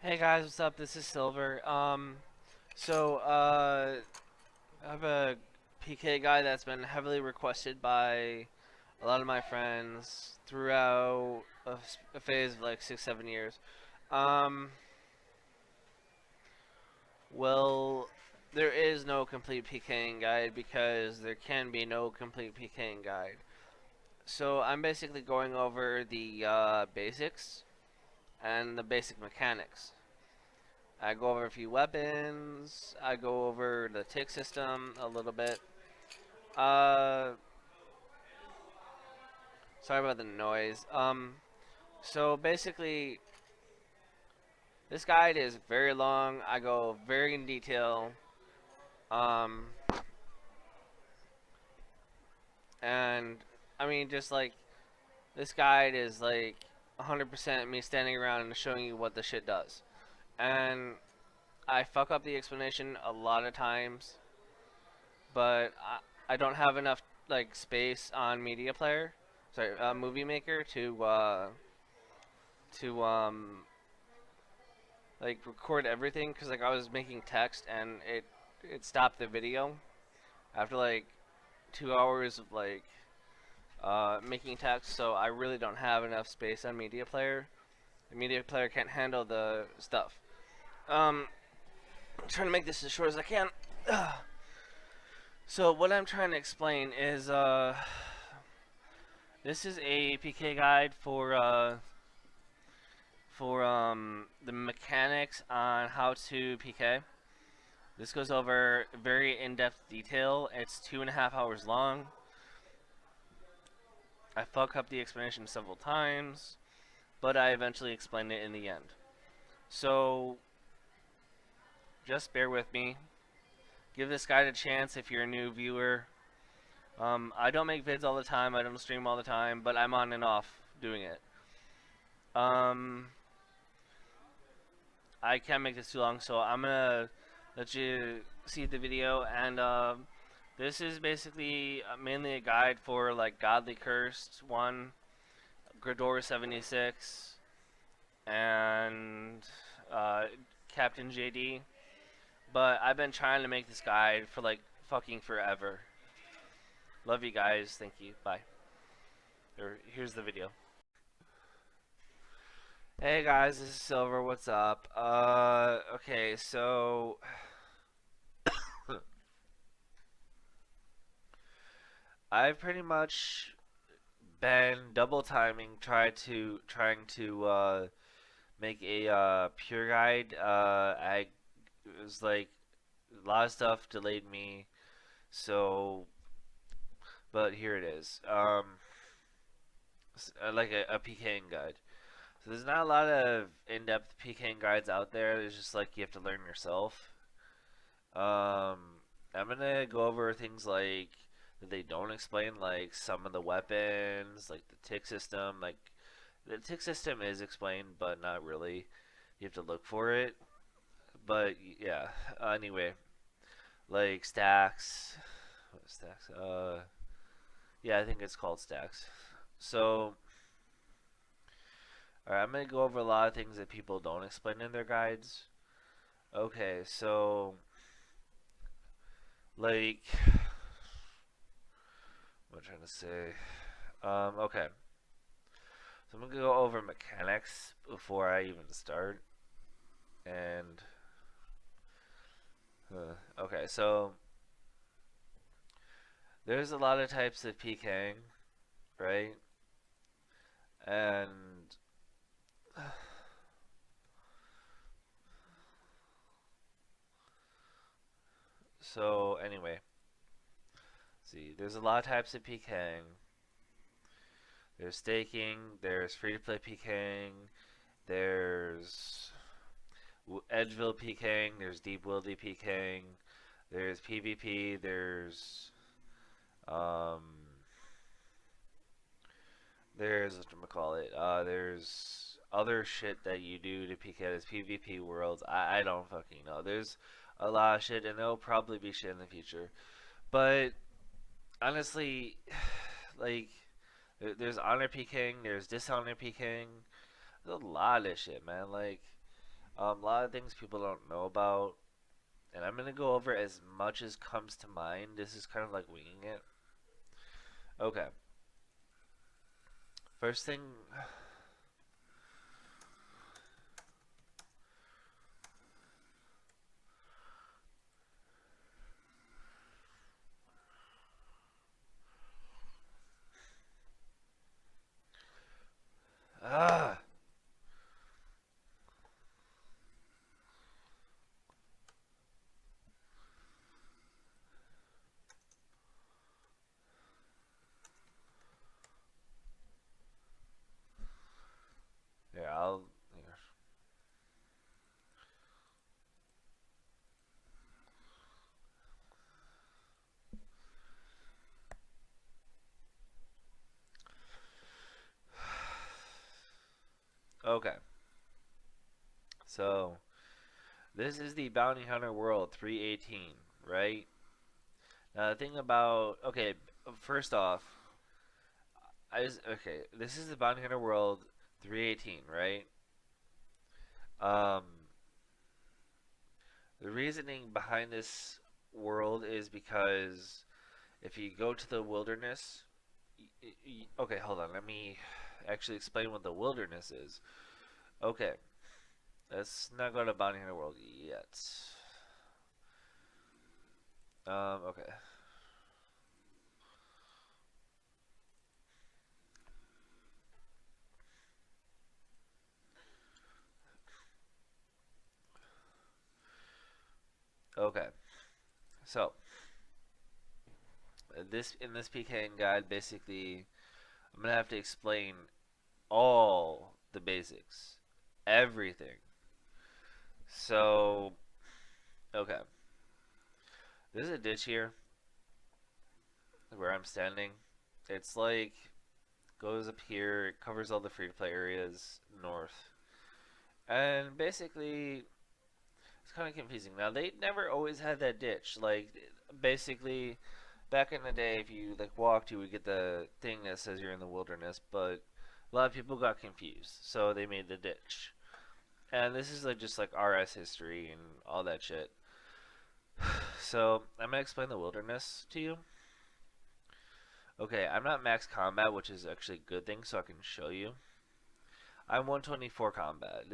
Hey guys, what's up? This is Silver. I have a PK guy that's been heavily requested by a lot of my friends throughout a phase of like 6, 7 years. Um, well, there is no complete PKing guide because there can be no complete PKing guide. So I'm basically going over the basics and the basic mechanics. I go over a few weapons. I go over the tick system a little bit. Uh, Sorry about the noise. So basically, this guide is very long. I go very in detail. Um, and I mean, just like this guide is like 100% me standing around and showing you what the shit does. And I fuck up the explanation a lot of times, but I don't have enough like space on media player, sorry, movie maker to like record everything because like I was making text and it stopped the video after like 2 hours of like making text, so I really don't have enough space on media player. The media player can't handle the stuff. I'm trying to make this as short as I can. So what I'm trying to explain is this is a PK guide for the mechanics on how to PK. This goes over very in-depth detail. It's 2.5 hours long. I fuck up the explanation several times, but I eventually explained it in the end. So just bear with me. Give this guide a chance if you're a new viewer. I don't make vids all the time. I don't stream all the time, but I'm on and off doing it. I can't make this too long, so I'm gonna let you see the video. And this is basically mainly a guide for like Godly Cursed 1, Grador 76, and Captain JD. But I've been trying to make this guide for like fucking forever. Love you guys. Thank you. Bye. Here's the video. Hey guys, this is Silver. What's up? Okay, so I've pretty much been double timing, trying to make a pure guide. I it was like a lot of stuff delayed me, so but here it is. Like a PKing guide. So there's not a lot of in-depth PKing guides out there. There's just like you have to learn yourself. Um, I'm gonna go over things like that they don't explain, like some of the weapons, like the tick system. Like the tick system is explained, but not really. You have to look for it. But yeah. Anyway, like stacks. What stacks? Yeah, I think it's called stacks. So, alright, I'm gonna go over a lot of things that people don't explain in their guides. Okay, so like, what am I trying to say? Okay. So I'm gonna go over mechanics before I even start. And okay, so there's a lot of types of PKing, right? And so anyway, see, there's a lot of types of PKing. There's staking, there's free-to-play PKing, there's Edgeville PKing, there's Deep Wildy PKing, there's PvP, um, there's whatchamacallit, there's other shit that you do to PK. There's PvP worlds. I don't fucking know. There's a lot of shit, and there'll probably be shit in the future. But honestly, like, there's honor PKing, there's dishonor PKing. There's a lot of shit, man. Like, A lot of things people don't know about, and I'm gonna go over as much as comes to mind. This is kind of like winging it. Okay. First thing. Ah. Here, I'll. Here. Okay. So, this is the Bounty Hunter World 318, right? Now, the thing about. Okay, first off, okay, this is the Bounty Hunter World 318, right? Um, the reasoning behind this world is because if you go to the wilderness, okay, hold on, let me actually explain what the wilderness is. Okay, let's not go to Bounty Hunter World yet. Okay. Okay. So, this in this PKing guide, basically, I'm gonna have to explain all the basics, everything. So, okay, there's a ditch here where I'm standing. It's like goes up here, it covers all the free to play areas north, and basically it's kind of confusing. Now they never always had that ditch. Like basically, back in the day, if you like walked, you would get the thing that says you're in the wilderness. But a lot of people got confused, so they made the ditch. And this is like just like RS history and all that shit. So I'm gonna explain the wilderness to you. Okay, I'm not max combat, which is actually a good thing, so I can show you. I'm 124 combat.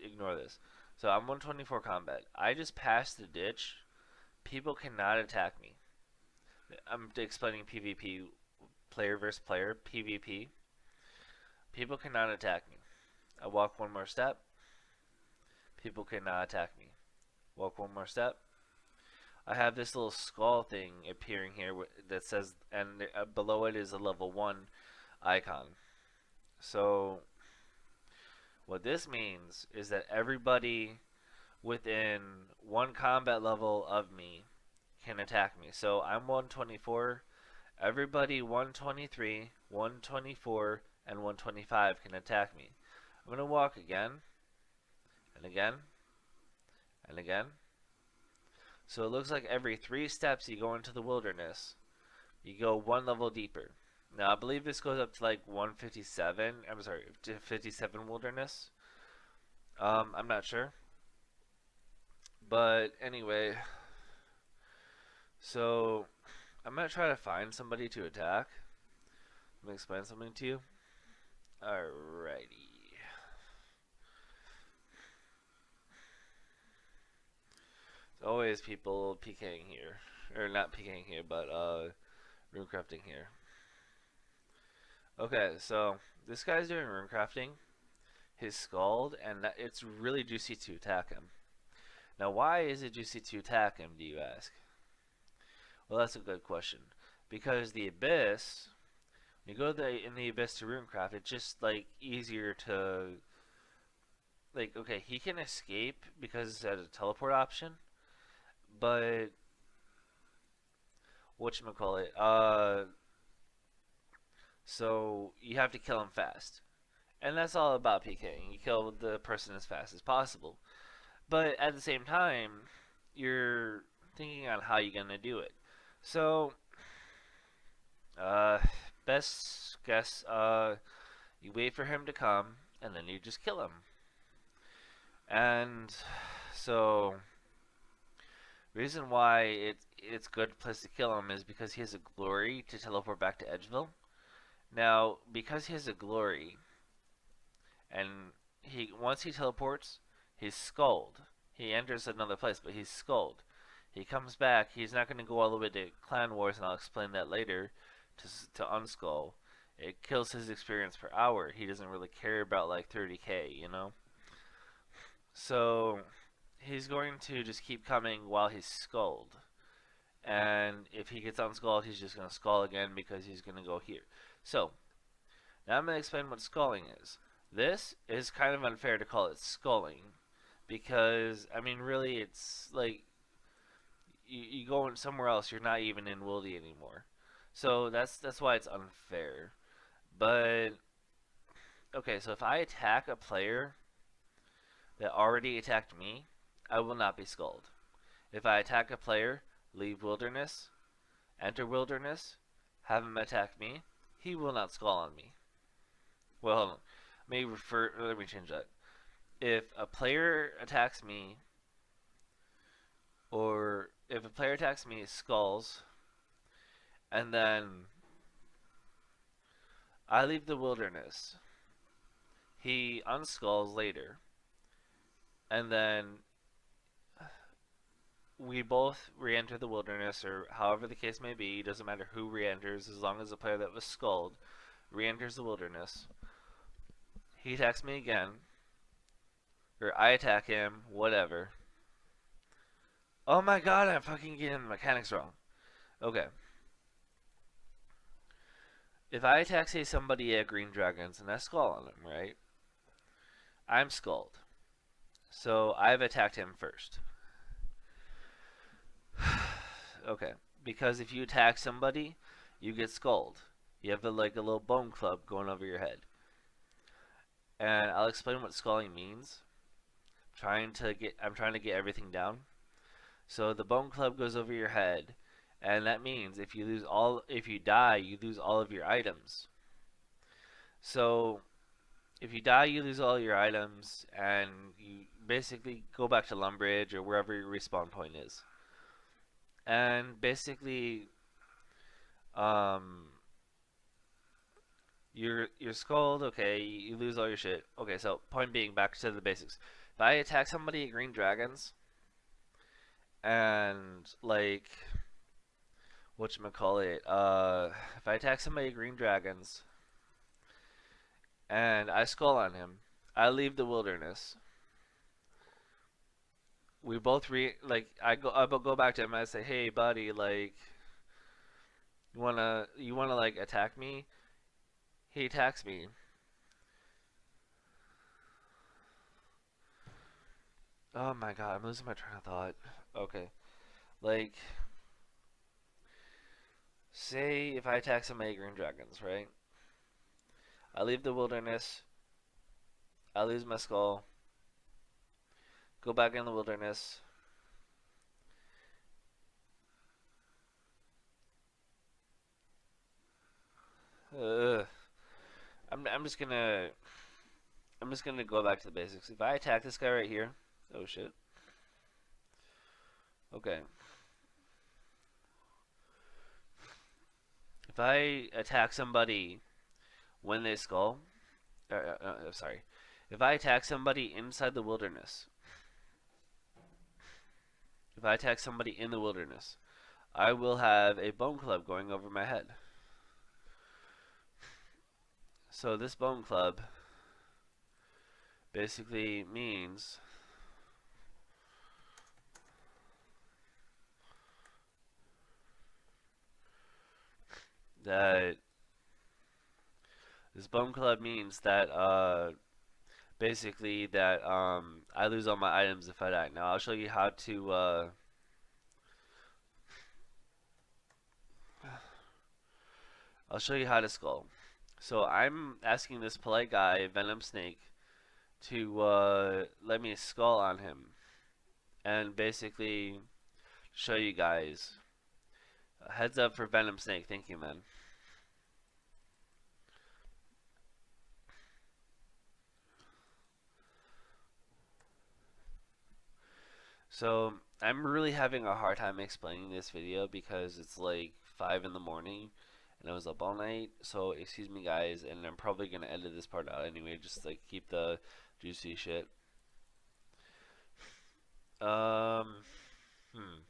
Ignore this. So I'm 124 combat. I just passed the ditch. People cannot attack me. I'm explaining PvP, player versus player, PvP. People cannot attack me. I walk one more step. People cannot attack me. Walk one more step. I have this little skull thing appearing here that says, and below it is a level 1 icon. So, what this means is that everybody within one combat level of me can attack me. So, I'm 124. Everybody 123, 124, and 125 can attack me. I'm going to walk again, and again, and again. So it looks like every 3 steps you go into the wilderness, you go 1 level deeper. Now I believe this goes up to like 157. I'm sorry, to 57 wilderness. I'm not sure, but anyway. So I'm gonna try to find somebody to attack. Let me explain something to you. Alrighty. There's always people PKing here, or not PKing here, but runecrafting here. Okay, so this guy's doing runecrafting. His Scald, and it's really juicy to attack him. Now, why is it juicy to attack him, do you ask? Well, that's a good question. Because the Abyss, when you go in the Abyss to runecraft, it's just like easier to like. Okay, he can escape because it has a teleport option, but whatchamacallit, so you have to kill him fast. And that's all about PKing. You kill the person as fast as possible. But at the same time, you're thinking on how you're gonna do it. So, uh, best guess, you wait for him to come, and then you just kill him. And so, reason why it's good place to kill him is because he has a glory to teleport back to Edgeville. Now, because he has a glory, and he once he teleports, he's skulled. He enters another place, but he's skulled. He comes back. He's not going to go all the way to Clan Wars, and I'll explain that later. To unskull, it kills his experience per hour. He doesn't really care about like 30k, you know. So he's going to just keep coming while he's skulled. And if he gets unskulled, he's just going to skull again because he's going to go here. So now I'm going to explain what skulling is. This is kind of unfair to call it skulling because, I mean, really, it's like you go in somewhere else, you're not even in Wildy anymore. So that's why it's unfair. But, okay, so if I attack a player that already attacked me, I will not be skulled. If I attack a player, leave Wilderness, enter Wilderness, have him attack me, he will not skull on me. Well, hold on. Let me change that. If a player attacks me, or if a player attacks me, skulls, and then I leave the Wilderness, he unskulls later, and then we both re-enter the Wilderness, or however the case may be. Doesn't matter who re-enters, as long as the player that was skulled re-enters the Wilderness. He attacks me again, or I attack him, whatever. Oh my god, I'm fucking getting the mechanics wrong. Okay. If I attack, say, somebody at Green Dragons and I skull on him, right? I'm skulled. So I've attacked him first. Okay. Because if you attack somebody, you get skulled. You have like a little bone club going over your head. And I'll explain what skulling means. I'm trying to get everything down. So the bone club goes over your head, and that means if you die, you lose all of your items. So if you die, you lose all your items, and you basically go back to Lumbridge or wherever your respawn point is. And basically, you're skulled. Okay, you lose all your shit. Okay, so point being, back to the basics. If I attack somebody at Green Dragons, and like whatchamacallit, if I attack somebody at Green Dragons and I skull on him, I leave the Wilderness. We both I go back to him and I say, hey buddy, like you wanna like attack me? He attacks me. Oh my god, I'm losing my train of thought. Okay. Like, say if I attack somebody at Green Dragons, right? I leave the Wilderness, I lose my skull, go back in the Wilderness. Ugh. I'm just gonna go back to the basics. If I attack this guy right here, oh shit. Okay. If I attack somebody when they skull, sorry. If I attack somebody inside the Wilderness, if I attack somebody in the Wilderness, I will have a bone club going over my head. So this bone club basically means that basically that I lose all my items if I die. Now I'll show you how to skull. So I'm asking this polite guy, Venom Snake, to let me skull on him, and basically show you guys. Heads up for Venom Snake. Thank you, man. So I'm really having a hard time explaining this video because it's like 5 in the morning and I was up all night. So excuse me guys, and I'm probably gonna edit this part out anyway, just like keep the juicy shit. Um, hmm.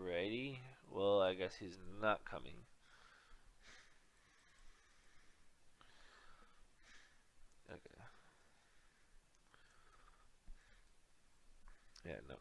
Righty. Well, I guess he's not coming. Okay. Yeah, no.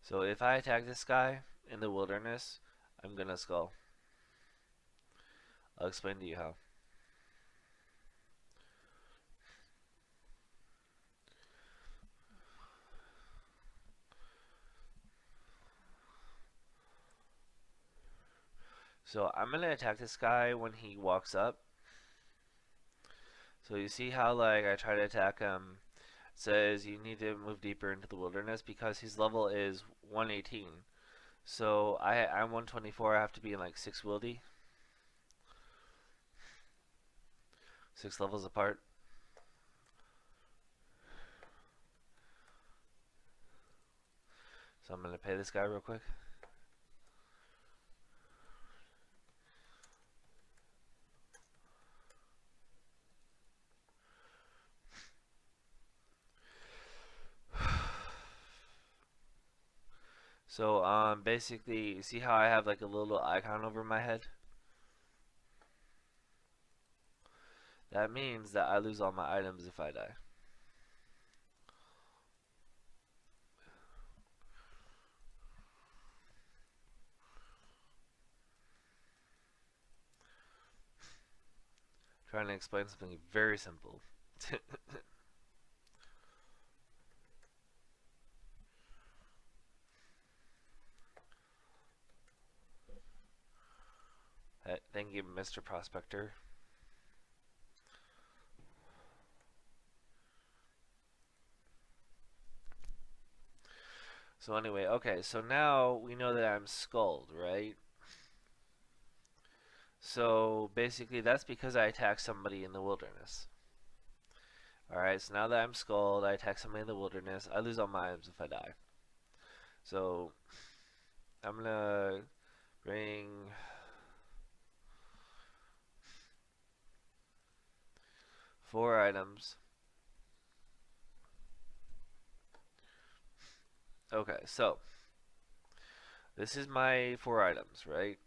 So if I attack this guy in the wilderness, I'm gonna skull. I'll explain to you how. So I'm gonna attack this guy when he walks up. So you see how like I try to attack him. It says you need to move deeper into the wilderness because his level is 118. So I'm 124. I have to be in like 6 wildy, 6 levels apart. So I'm gonna pay this guy real quick. So basically, you see how I have like a little icon over my head? That means that I lose all my items if I die. Trying to explain something very simple. Thank you, Mr. Prospector. So anyway, okay, so now we know that I'm skulled, right? So basically that's because I attacked somebody in the wilderness. Alright, so now that I'm skulled, I attack somebody in the wilderness, I lose all my items if I die. So I'm gonna bring 4 items. Okay, so this is my 4 items, right?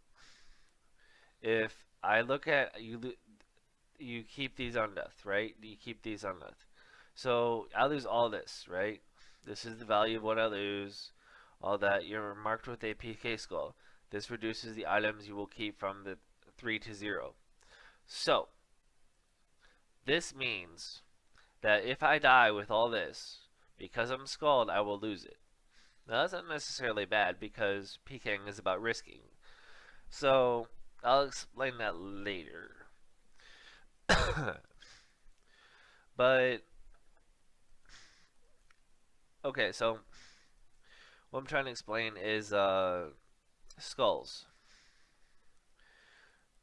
If I look at you keep these on death, right? You keep these on death. So I lose all this, right? This is the value of what I lose. All that. You're marked with a PK skull. This reduces the items you will keep from the 3 to 0. So this means that if I die with all this, because I'm skulled, I will lose it. Now that's not necessarily bad because pking is about risking. So I'll explain that later. But okay, so what I'm trying to explain is skulls.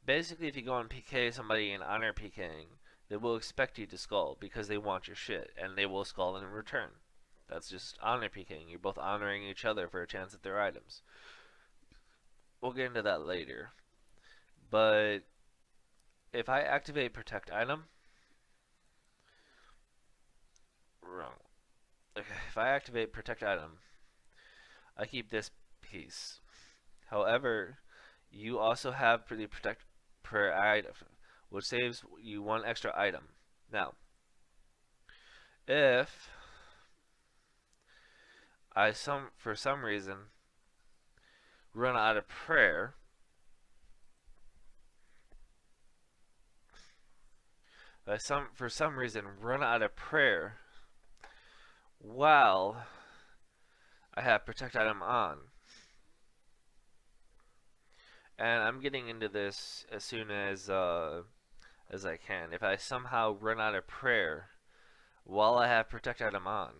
Basically, if you go and PK somebody in honor PKing, they will expect you to skull because they want your shit, and they will skull in return. That's just honor PKing. You're both honoring each other for a chance at their items. We'll get into that later. But if I activate protect item, wrong. Okay, if I activate protect item, I keep this piece. However, you also have the protect per item, which saves you 1 extra item. Now, if I for some reason run out of prayer, for some reason run out of prayer while I have protect item on. And I'm getting into this as soon as I can. If I somehow run out of prayer while I have protect item on,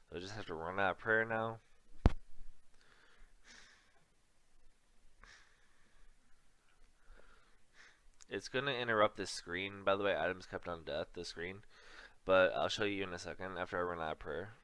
so I just have to run out of prayer now. It's gonna interrupt this screen. By the way, items kept on death, the screen. But I'll show you in a second after I run out of prayer.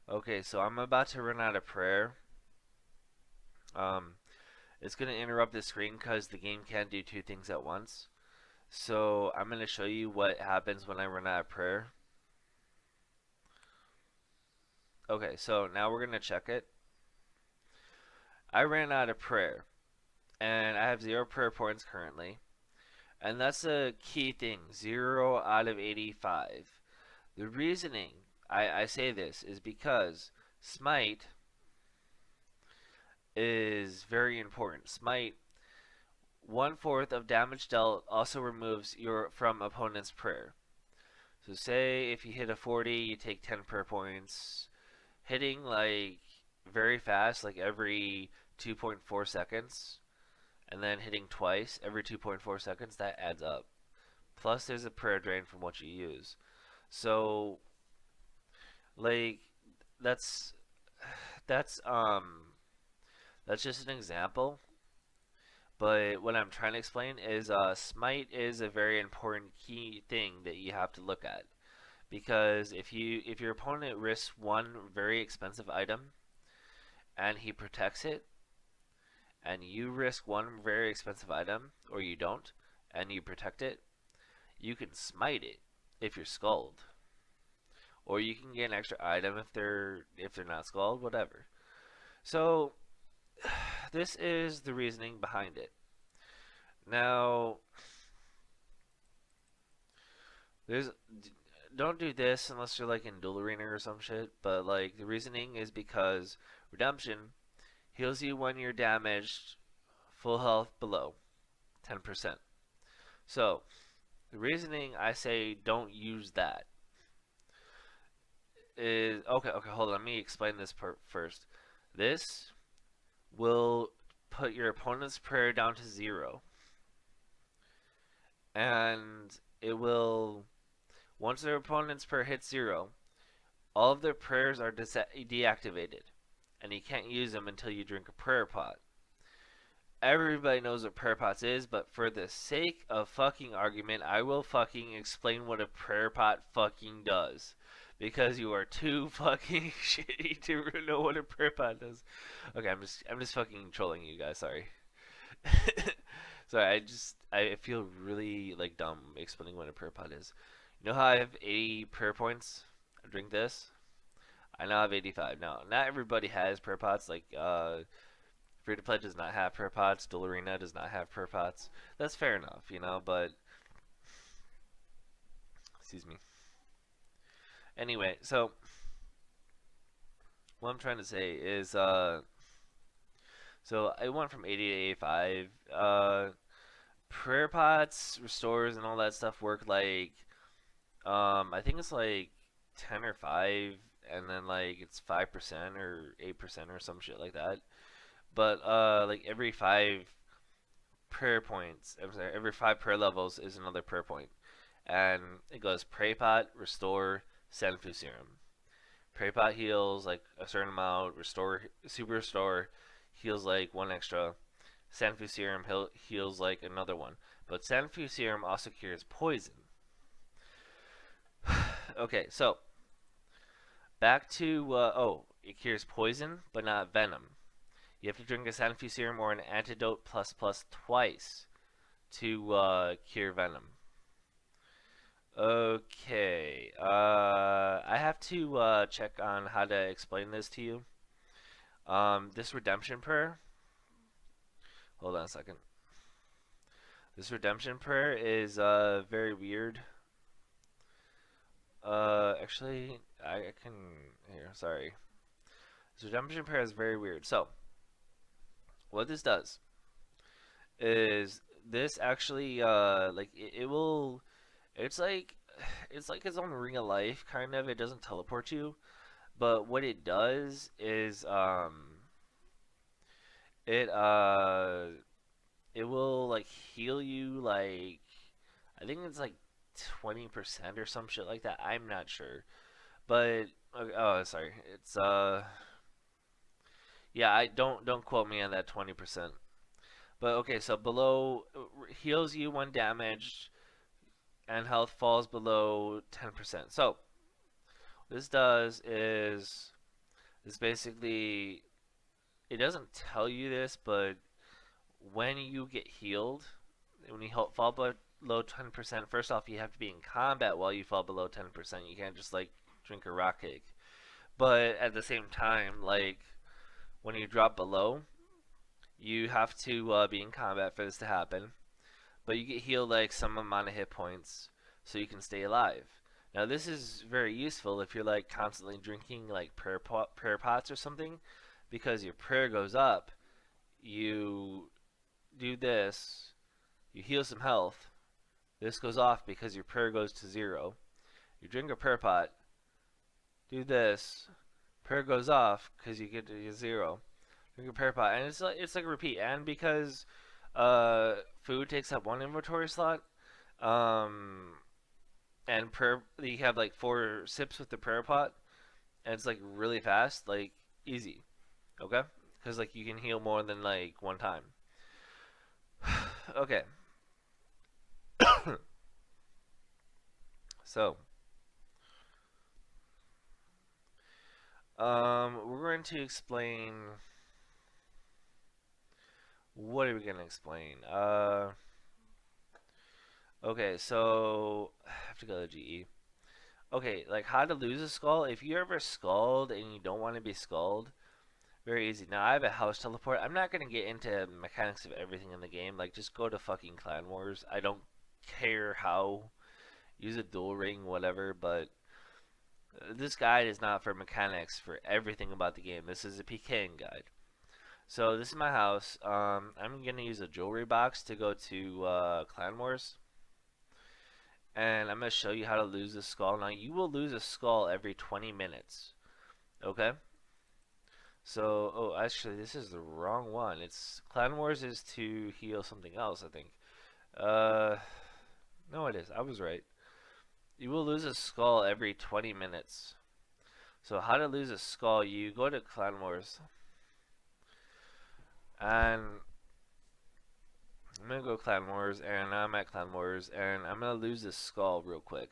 Okay, so I'm about to run out of prayer. It's going to interrupt the screen because the game can't do two things at once. So I'm going to show you what happens when I run out of prayer. Okay, so now we're going to check it. I ran out of prayer, and I have 0 prayer points currently. And that's a key thing, 0 out of 85. The reasoning I say this is because Smite is very important. Smite, 1/4 of damage dealt also removes your from opponent's prayer. So say if you hit a 40, you take 10 prayer points. Hitting like very fast, like every 2.4 seconds, and then hitting twice every 2.4 seconds, that adds up. Plus there's a prayer drain from what you use. So like that's that's just an example. But what I'm trying to explain is Smite is a very important key thing that you have to look at. Because if your opponent risks one very expensive item and he protects it, and you risk one very expensive item, or you don't, and you protect it, you can smite it if you're skulled. Or you can get an extra item if they're not skulled, whatever. So this is the reasoning behind it. Now, don't do this unless you're like in Duel Arena or some shit, but like the reasoning is because Redemption heals you when you're damaged full health below 10%. So, the reasoning I say don't use that is okay, hold on, let me explain this part first. This will put your opponent's prayer down to 0. And it will, once their opponent's prayer hits 0, all of their prayers are deactivated, and you can't use them until you drink a prayer pot. Everybody knows what prayer pots is, but for the sake of fucking argument, I will fucking explain what a prayer pot fucking does. Because you are too fucking shitty to know what a prayer pot does. Okay, I'm just fucking trolling you guys, sorry. Sorry, I feel really like dumb explaining what a prayer pot is. You know how I have 80 prayer points? I drink this. I now have 85. Now, not everybody has prayer pots. Like, Free to Play does not have prayer pots. Duel Arena does not have prayer pots. That's fair enough, you know, but excuse me. Anyway, so what I'm trying to say is, so I went from 80 to 85. Prayer pots, restores, and all that stuff work like, I think it's like 10 or 5, and then like it's 5% or 8% or some shit like that. But like every 5 prayer points, I'm sorry, every 5 prayer levels is another prayer point. And it goes Pray Pot, Restore, Senfu Serum. Pray Pot heals like a certain amount, Restore, Super Restore heals like 1 extra, Senfu Serum heals like another one. But Senfu Serum also cures poison. Okay, so back to it cures poison, but not venom. You have to drink a Sanofi serum or an antidote plus plus twice to cure venom. Okay. I have to check on how to explain this to you. This redemption prayer. Hold on a second. This redemption prayer is very weird. Actually, I can here. Sorry. This redemption prayer is very weird. So, what this does is this actually like it will. It's like its own ring of life kind of. It doesn't teleport you, but what it does is it it will like heal you like I think it's like 20% or some shit like that. I'm not sure. But oh, sorry. It's yeah, I don't quote me on that 20%. But okay, so below heals you when damaged and health falls below 10%. So, what this does is basically it doesn't tell you this, but when you get healed, when you fall below 10%, first off, you have to be in combat while you fall below 10%. You can't just like drink a rock cake. But at the same time, like when you drop below, you have to be in combat for this to happen. But you get healed like some amount of hit points so you can stay alive. Now this is very useful if you're like constantly drinking like prayer pots or something, because your prayer goes up. You do this, you heal some health. This goes off because your prayer goes to 0. You drink a prayer pot, do this, prayer goes off because you get to 0. Drink a prayer pot, and it's like a repeat. And because food takes up 1 inventory slot, um, and prayer you have like 4 sips with the prayer pot, and it's like really fast, like easy, okay? Because like you can heal more than like 1 time. Okay. So, we're going to explain. What are we going to explain? Okay, so I have to go to GE. Okay, like how to lose a skull. If you ever skulled and you don't want to be skulled, very easy. Now I have a house teleport. I'm not gonna get into mechanics of everything in the game. Like just go to fucking Clan Wars. I don't care how. Use a dual ring, whatever. But this guide is not for mechanics for everything about the game. This is a pking guide. So this is my house. I'm gonna use a jewelry box to go to Clan Wars, and I'm gonna show you how to lose a skull. Now you will lose a skull every 20 minutes. Okay. So, oh, actually, this is the wrong one. It's Clan Wars is to heal something else, I think. Uh, no, it is. I was right. You will lose a skull every 20 minutes. So, how to lose a skull? You go to Clan Wars, and I'm gonna go Clan Wars, and I'm at Clan Wars, and I'm gonna lose this skull real quick.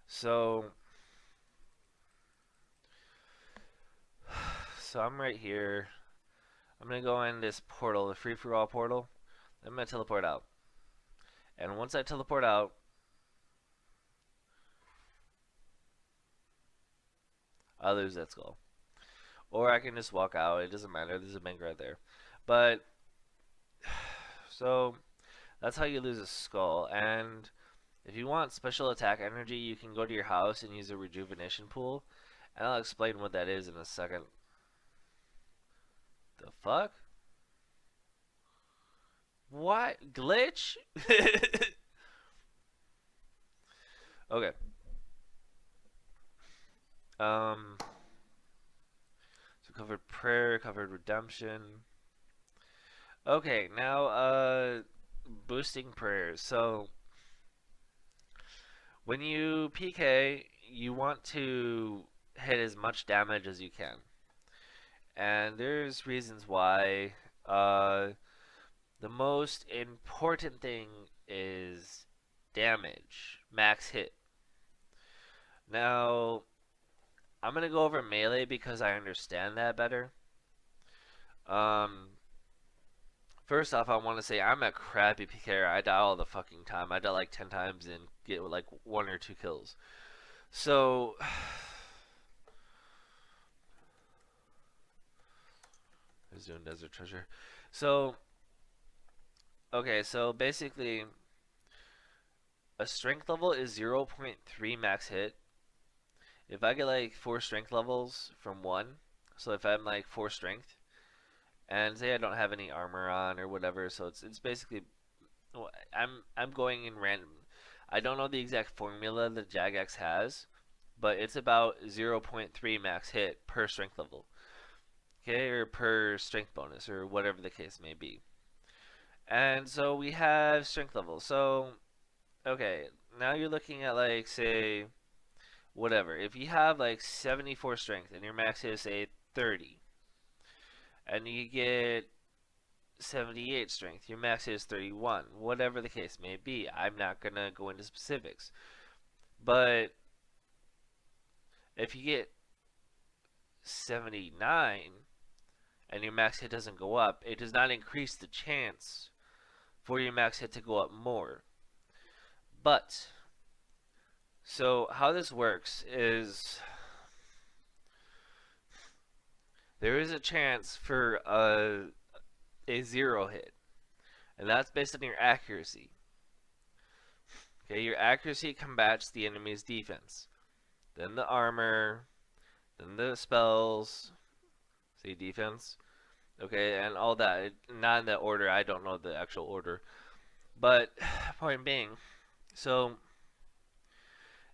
So, I'm right here. I'm gonna go in this portal, the free for all portal. I'm gonna teleport out. And once I teleport out, I'll lose that skull. Or I can just walk out. It doesn't matter. There's a bank right there. But, so, that's how you lose a skull. And if you want special attack energy, you can go to your house and use a rejuvenation pool. And I'll explain what that is in a second. The fuck? What? Glitch? Okay. So covered prayer, covered redemption. Okay, now boosting prayers. So when you PK, you want to hit as much damage as you can. And there's reasons why. The most important thing is damage, max hit. Now, I'm gonna go over melee because I understand that better. Um, First off, I want to say I'm a crappy PKer. I die all the fucking time. I die like 10 times and get like 1 or 2 kills. So, who's doing Desert Treasure? So, okay, so basically, a strength level is 0.3 max hit. If I get like 4 strength levels from 1, so if I'm like 4 strength, and say I don't have any armor on or whatever, so it's basically, well, I'm going in random. I don't know the exact formula that Jagex has, but it's about 0.3 max hit per strength level. Okay, or per strength bonus, or whatever the case may be. And so we have strength levels. So, okay, now you're looking at like, say, whatever. If you have like 74 strength and your max is, say, 30, and you get 78 strength, your max is 31, whatever the case may be. I'm not going to go into specifics. But if you get 79 and your max hit doesn't go up, it does not increase the chance for your max hit to go up more. But, so how this works is there is a chance for a 0 hit, and that's based on your accuracy. Okay, your accuracy combats the enemy's defense, then the armor, then the spells, say defense, okay, and all that. Not in that order, I don't know the actual order. But, point being, so,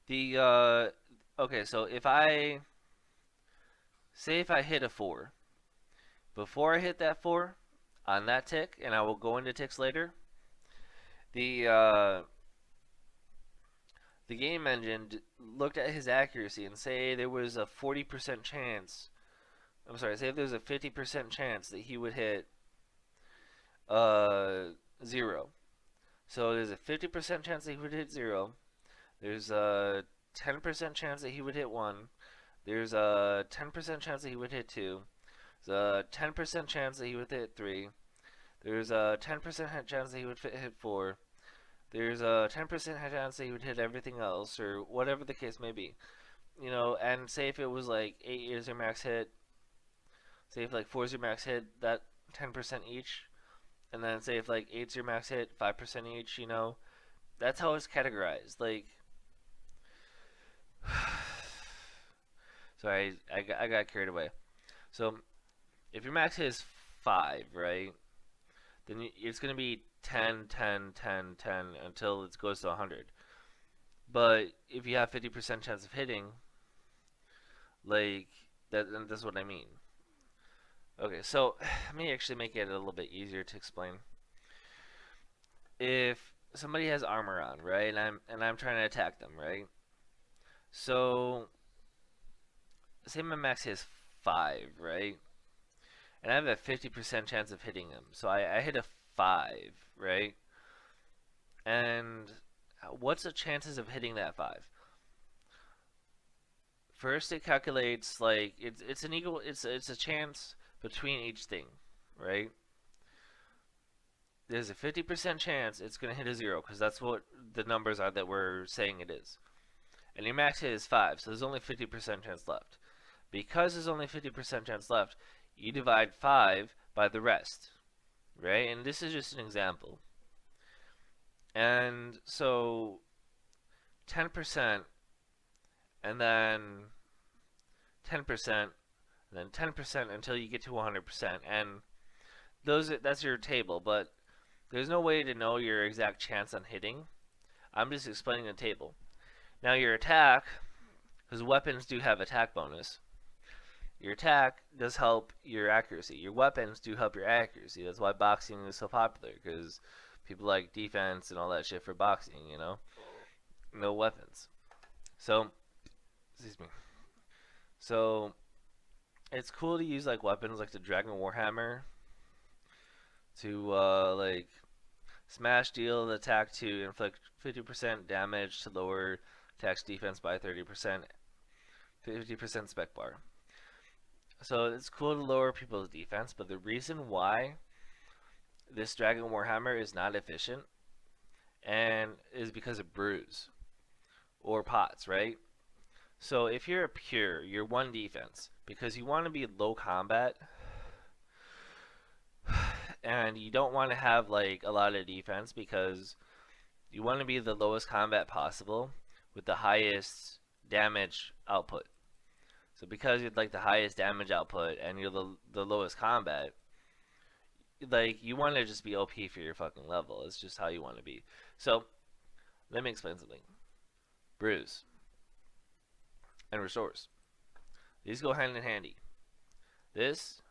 okay, so if I hit a 4, before I hit that 4, on that tick, and I will go into ticks later, the game engine looked at his accuracy and say there was a 40% chance. I'm sorry, say there's a 50% chance that he would hit 0. So there's a 50% chance that he would hit 0. There's a 10% chance that he would hit 1. There's a 10% chance that he would hit 2. There's a 10% chance that he would hit 3. There's a 10% chance that he would hit 4. There's a 10% chance that he would hit everything else, or whatever the case may be. You know, and say if it was like 8 is your max hit, say if like 4 is your max hit, that 10% each. And then say if like 8's your max hit, 5% each, you know. That's how it's categorized. Like, sorry, I got carried away. So, if your max hit is 5, right, then it's going to be 10, 10, 10, 10 until it goes to 100. But if you have 50% chance of hitting, like, that's what I mean. Okay, so let me actually make it a little bit easier to explain. If somebody has armor on, right, and I'm trying to attack them, right? So, say my max is 5, right? And I have a 50% chance of hitting him. So I hit a 5, right? And what's the chances of hitting that 5? First, it calculates like it's an equal. It's a chance between each thing, right? There's a 50% chance it's gonna hit a 0 because that's what the numbers are that we're saying it is. And your max hit is 5, so there's only 50% chance left. Because there's only 50% chance left, you divide 5 by the rest, right? And this is just an example. And so 10%, and then 10%, and then 10% until you get to 100%. And that's your table, but there's no way to know your exact chance on hitting. I'm just explaining the table. Now your attack, because weapons do have attack bonus, your attack does help your accuracy. Your weapons do help your accuracy. That's why boxing is so popular, because people like defense and all that shit for boxing, you know? No weapons. So, excuse me. So, it's cool to use like weapons like the Dragon Warhammer to like smash, deal, attack to inflict 50% damage to lower attack's defense by 30%, 50% spec bar. So it's cool to lower people's defense, but the reason why this Dragon Warhammer is not efficient and is because of brews or pots, right? So if you're a pure, you're one defense because you want to be low combat and you don't want to have like a lot of defense because you want to be the lowest combat possible with the highest damage output. So because you'd like the highest damage output and you're the lowest combat, like you want to just be OP for your fucking level. It's just how you want to be. So let me explain something. Brews and restores. These go hand in handy. This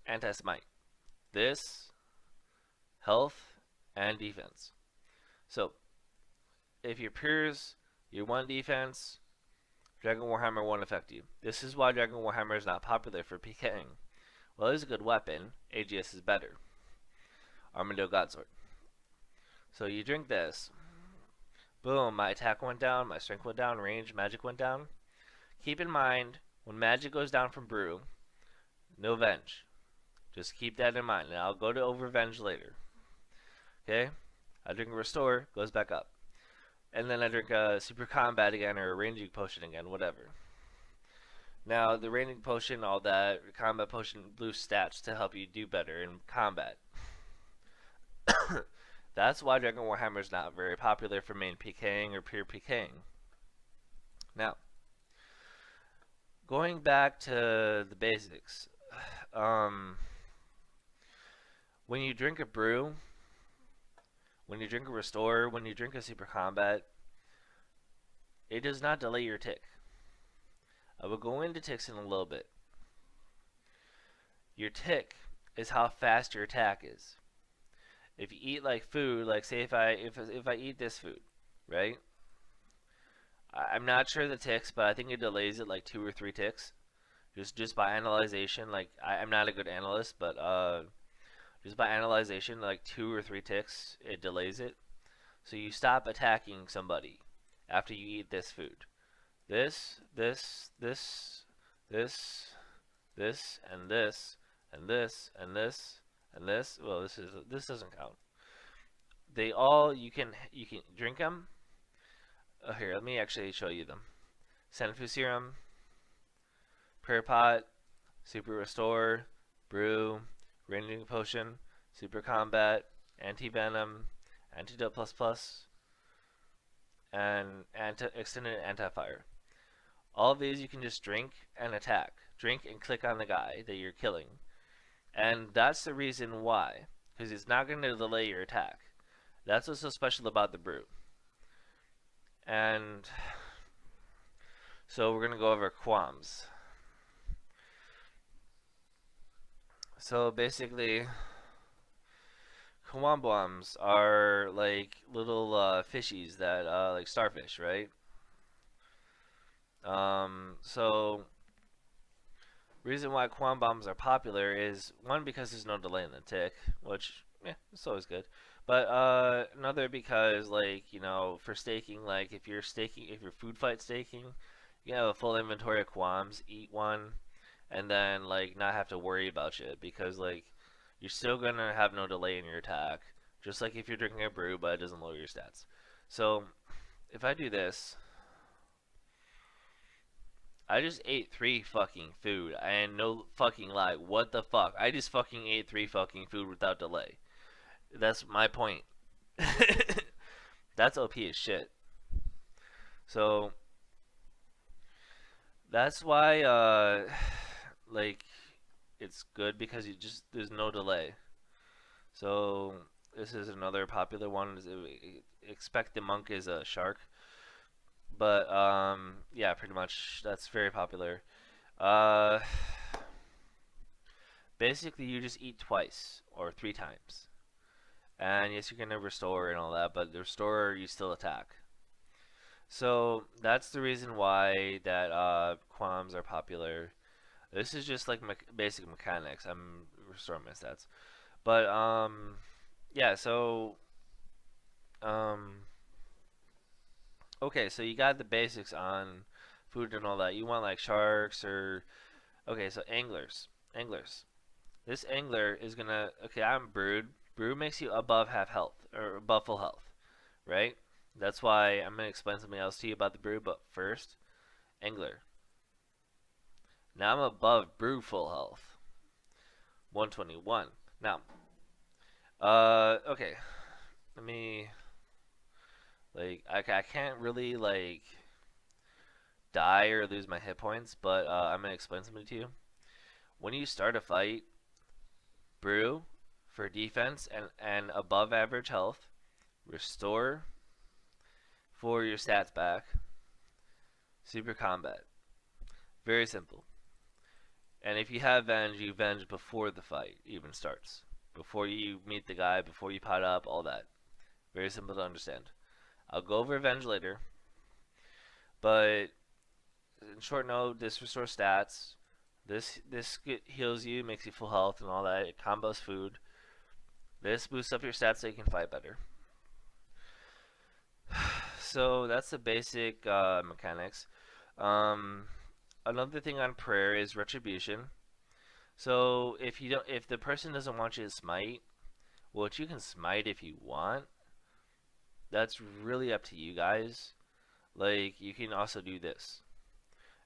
anti-smite. This health and defense. So if you're pures, you're one defense, Dragon Warhammer won't affect you. This is why Dragon Warhammer is not popular for pking. Well, it is a good weapon. AGS is better. Armado Godsword. So you drink this. Boom, my attack went down, my strength went down, range, magic went down. Keep in mind, when magic goes down from brew, no venge. Just keep that in mind, and I'll go to overvenge later. Okay? I drink a restore, goes back up. And then I drink a super combat again, or a ranging potion again, whatever. Now, the ranging potion, all that, combat potion boosts stats to help you do better in combat. That's why Dragon Warhammer is not very popular for main PKing or pure PKing. Now, going back to the basics, when you drink a brew, when you drink a restore, when you drink a super combat, it does not delay your tick. I will go into ticks in a little bit. Your tick is how fast your attack is. If you eat like food, like say if I eat this food, right? I'm not sure the ticks, but I think it delays it like 2 or 3 ticks, just by analyzation. Like I'm not a good analyst, but just by analyzation, like 2 or 3 ticks, it delays it. So you stop attacking somebody after you eat this food. This, and this, and this. Well, this doesn't count. They all you can drink them. Oh, here, let me actually show you them. Senfu Serum, Prayer Pot, Super Restore, Brew, Ranging Potion, Super Combat, Anti-Venom, Antidote Plus Plus, and Extended Anti-Fire. All of these you can just drink and attack. Drink and click on the guy that you're killing. And that's the reason why. Because it's not going to delay your attack. That's what's so special about the brew. And so we're going to go over qualms. So basically, qualm bombs are like little fishies that, like starfish, right? So reason why qualm bombs are popular is one, because there's no delay in the tick, which it's always good. But another because, like, you know, for staking, like if you're food fight staking, you have a full inventory of qualms, eat one, and then like not have to worry about shit because like you're still gonna have no delay in your attack, just like if you're drinking a brew, but it doesn't lower your stats. So if I do this, I just ate 3 fucking food, and no fucking lie, what the fuck? I just fucking ate 3 fucking food without delay. That's my point. That's OP as shit. So that's why like it's good because there's no delay. So this is another popular one. Expect the monk is a shark. But yeah, pretty much that's very popular. Basically you just eat twice or 3 times. And yes, you're gonna restore and all that, but the restore you still attack. So that's the reason why that qualms are popular. This is just like basic mechanics. I'm restoring my stats, but yeah. So okay, so you got the basics on food and all that. You want like sharks or okay, so anglers. This angler is gonna okay. I'm brewed. Brew makes you above half health or above full health, right? That's why I'm gonna explain something else to you about the brew. But first, angler. Now I'm above brew full health, 121. Now, okay. Let me like I can't really like die or lose my hit points, but I'm gonna explain something to you. When you start a fight, brew for defense and above average health, restore for your stats back, super combat. Very simple. And if you have venge, you venge before the fight even starts. Before you meet the guy, before you pot up, all that. Very simple to understand. I'll go over venge later, but in short note, this restores stats. This heals you, makes you full health and all that. It combos food. This boosts up your stats so you can fight better. So that's the basic mechanics. Another thing on prayer is retribution. So if the person doesn't want you to smite, which you can smite if you want, that's really up to you guys. Like you can also do this.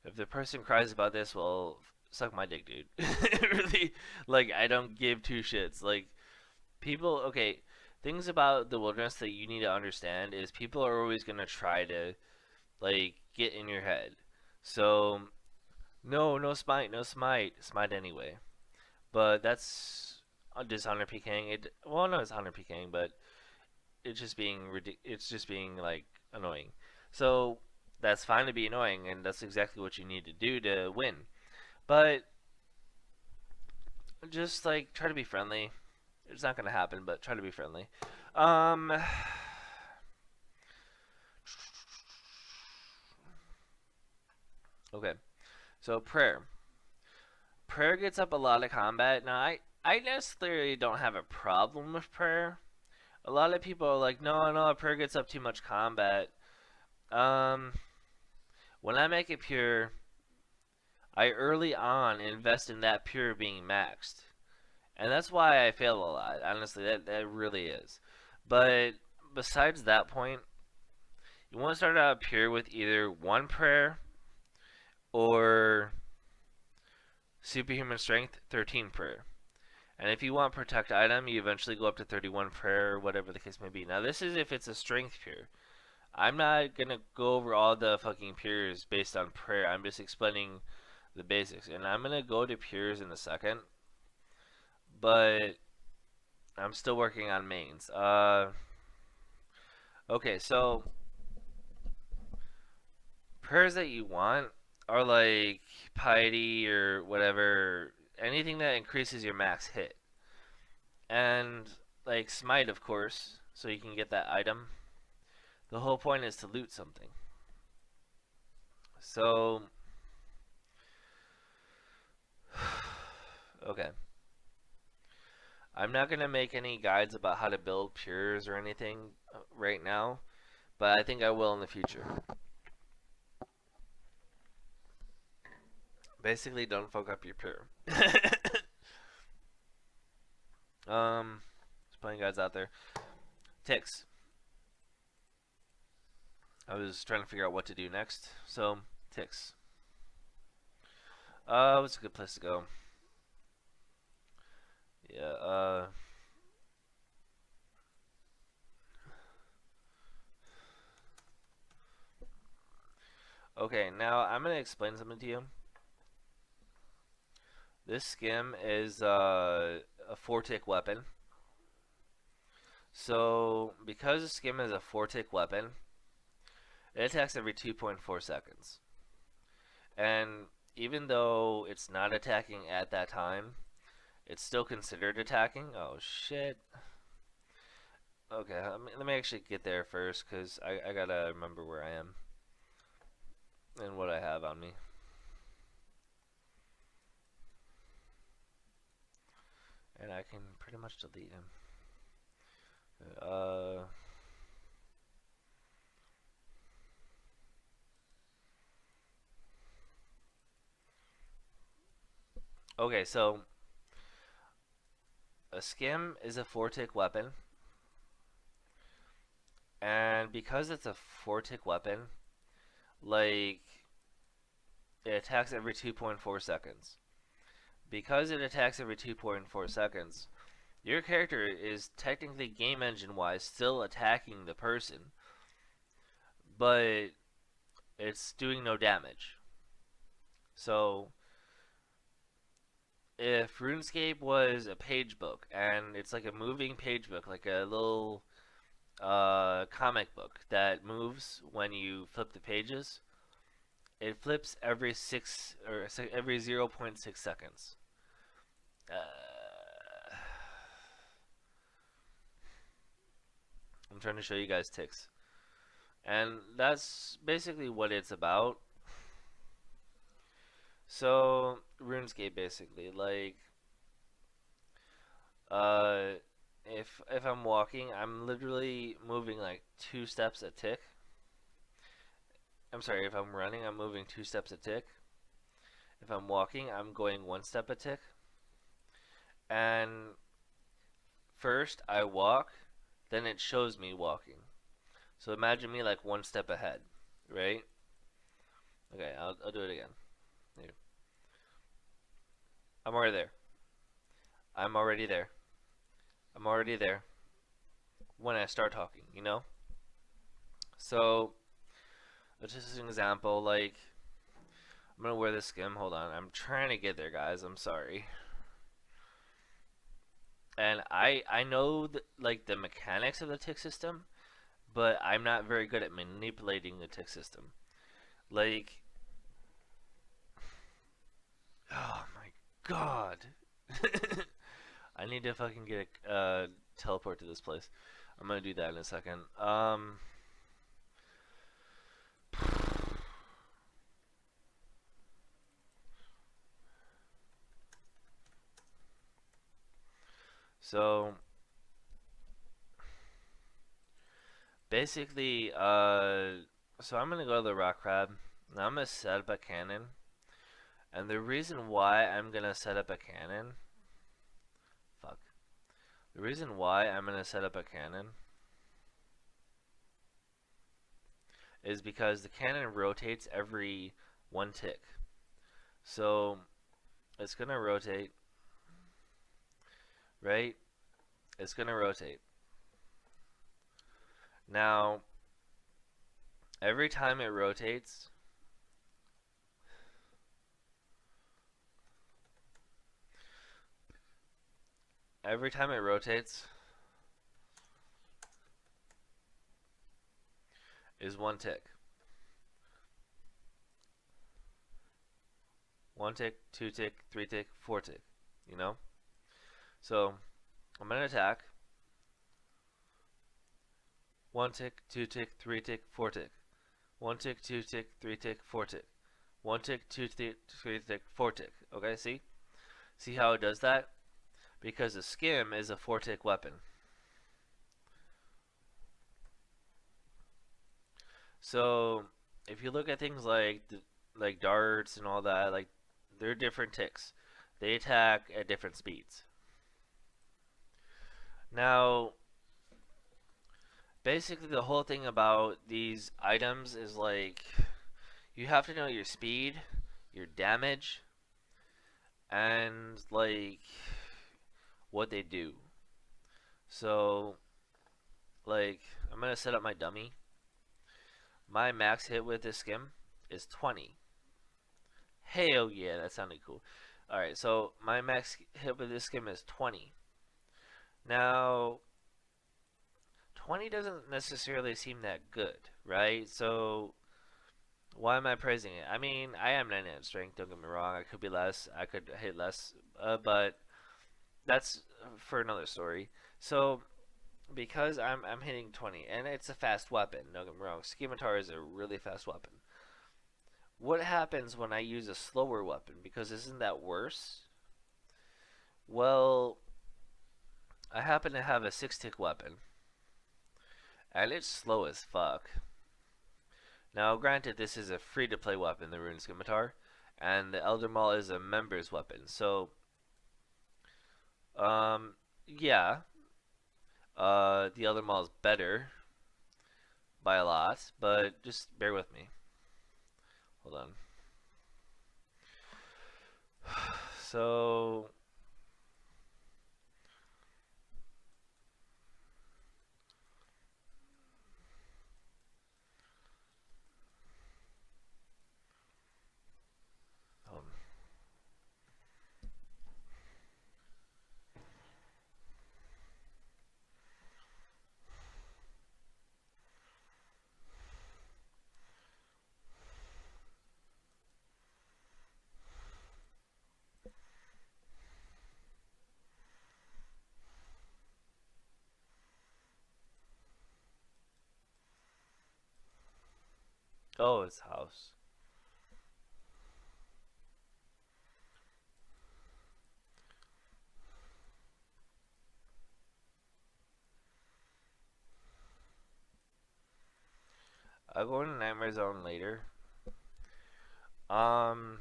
If the person cries about this, well, suck my dick, dude. Really, like I don't give two shits. Like people, okay, things about the wilderness that you need to understand is people are always gonna try to like get in your head. So no, no smite, no smite, smite anyway. But that's dishonor pking. Well, no, it's honor pking, but it's just being like annoying. So that's fine to be annoying, and that's exactly what you need to do to win. But just like try to be friendly. It's not gonna happen, but try to be friendly. Um, okay, so prayer. Prayer gets up a lot of combat. Now I necessarily don't have a problem with prayer. A lot of people are like, no, no, prayer gets up too much combat. Um, when I make it pure, I early on invest in that pure being maxed. And that's why I fail a lot. Honestly, that really is. But besides that point, you want to start out pure with either one prayer or superhuman strength 13 prayer. And if you want protect item, you eventually go up to 31 prayer or whatever the case may be. Now this is if it's a strength pure. I'm not gonna go over all the fucking pures based on prayer. I'm just explaining the basics. And I'm gonna go to pures in a second. But I'm still working on mains. Okay, so prayers that you want are like piety or whatever, anything that increases your max hit. And like smite, of course, so you can get that item. The whole point is to loot something. So, okay. I'm not going to make any guides about how to build pures or anything right now, but I think I will in the future. Basically, don't fuck up your pure. Just playing guys out there. Ticks. I was trying to figure out what to do next. So, ticks. What's a good place to go? Yeah, okay, now I'm going to explain something to you. This skim is a 4-tick weapon. So, because the skim is a 4-tick weapon, it attacks every 2.4 seconds. And even though it's not attacking at that time, it's still considered attacking. Oh, shit. Okay, let me actually get there first, because I gotta remember where I am and what I have on me. And I can pretty much delete him. Okay, so a skim is a 4-tick weapon, and because it's a 4-tick weapon, like it attacks every 2.4 seconds. Because it attacks every 2.4 seconds, your character is technically game engine wise still attacking the person, but it's doing no damage. So if RuneScape was a page book and it's like a moving page book, like a little comic book that moves when you flip the pages, it flips every every 0.6 seconds. I'm trying to show you guys ticks, and that's basically what it's about. So RuneScape basically, like, uh, if I'm walking, I'm literally moving like 2 steps a tick. I'm sorry, if I'm running, I'm moving 2 steps a tick. If I'm walking, I'm going 1 step a tick. And first I walk, then it shows me walking. So imagine me like 1 step ahead, right? Okay, I'll do it again. Here. I'm already there. I'm already there. I'm already there when I start talking, you know? So, just an example, like, I'm gonna wear this skim. Hold on, I'm trying to get there, guys. I'm sorry. And I know like the mechanics of the tick system, but I'm not very good at manipulating the tick system. Like, oh my god, I need to fucking get a teleport to this place. I'm gonna do that in a second. So basically, so I'm gonna go to the rock crab. Now I'm gonna set up a cannon, and the reason why I'm gonna set up a cannon, fuck, the reason why I'm gonna set up a cannon is because the cannon rotates every 1 tick. So it's gonna rotate, right? It's gonna rotate. Now, every time it rotates, every time it rotates is 1 tick. 1 tick, 2 tick, 3 tick, 4 tick. You know? So I'm gonna attack. 1 tick, 2 tick, 3 tick, 4 tick. 1 tick, 2 tick, 3 tick, 4 tick. 1 tick, 2 tick, 3 tick, 4 tick. Okay, see? See how it does that? Because the skim is a 4-tick weapon. So if you look at things like darts and all that, like they're different ticks. They attack at different speeds. Now, basically the whole thing about these items is like you have to know your speed, your damage, and like what they do. So, like, I'm gonna set up my dummy. My max hit with this skim is 20. Hell yeah, that sounded cool. Alright, so my max hit with this skim is 20. Now, 20 doesn't necessarily seem that good, right? So, why am I praising it? I mean, I am 99 strength, don't get me wrong. I could be less, I could hit less, but that's for another story. So, because I'm hitting 20, and it's a fast weapon, don't get me wrong. Scimitar is a really fast weapon. What happens when I use a slower weapon? Because isn't that worse? Well, I happen to have a 6-tick weapon, and it's slow as fuck. Now, granted, this is a free-to-play weapon, the Rune Scimitar, and the Elder Maul is a member's weapon. So, yeah, the Elder Maul is better by a lot, but just bear with me. Hold on. So, um, oh, it's house. I'll go into Nightmare Zone later. Um,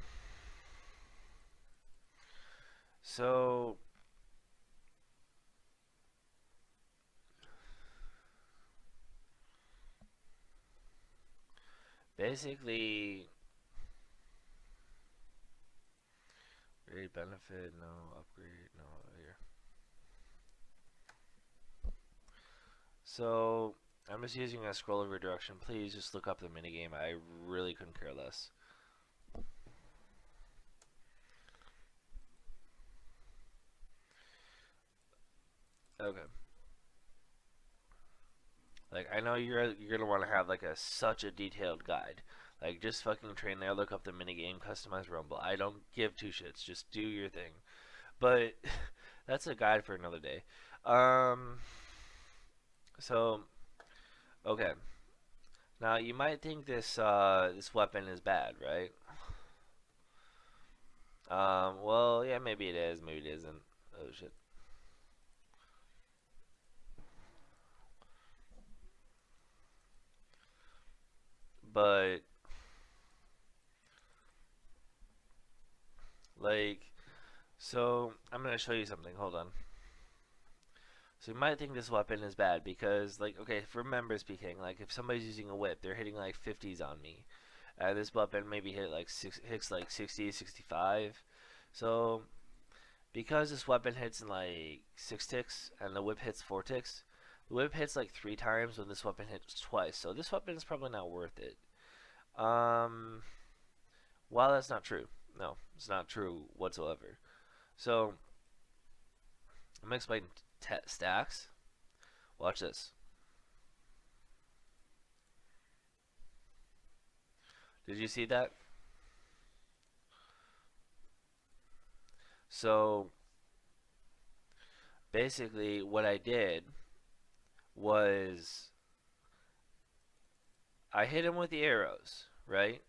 so basically, great benefit, no upgrade, no here. So I'm just using a scroll over direction. Please just look up the minigame. I really couldn't care less. Okay. Like I know you're gonna want to have like such a detailed guide. Like just fucking train there, look up the minigame, customize Rumble. I don't give two shits. Just do your thing. But that's a guide for another day. Um. So okay. Now you might think this weapon is bad, right? Well, yeah, maybe it is, maybe it isn't. Oh shit. But like, so I'm gonna show you something. Hold on. So you might think this weapon is bad because, like, okay, for members speaking, like if somebody's using a whip, they're hitting like 50s on me. This weapon maybe hits like 60, 65. So because this weapon hits in like 6 ticks and the whip hits 4 ticks, the whip hits like 3 times when this weapon hits twice. So this weapon is probably not worth it. Um, while that's not true, no, it's not true whatsoever. So I'm gonna explain stacks. Watch this. Did you see that? So basically, what I did was I hit him with the arrows, right?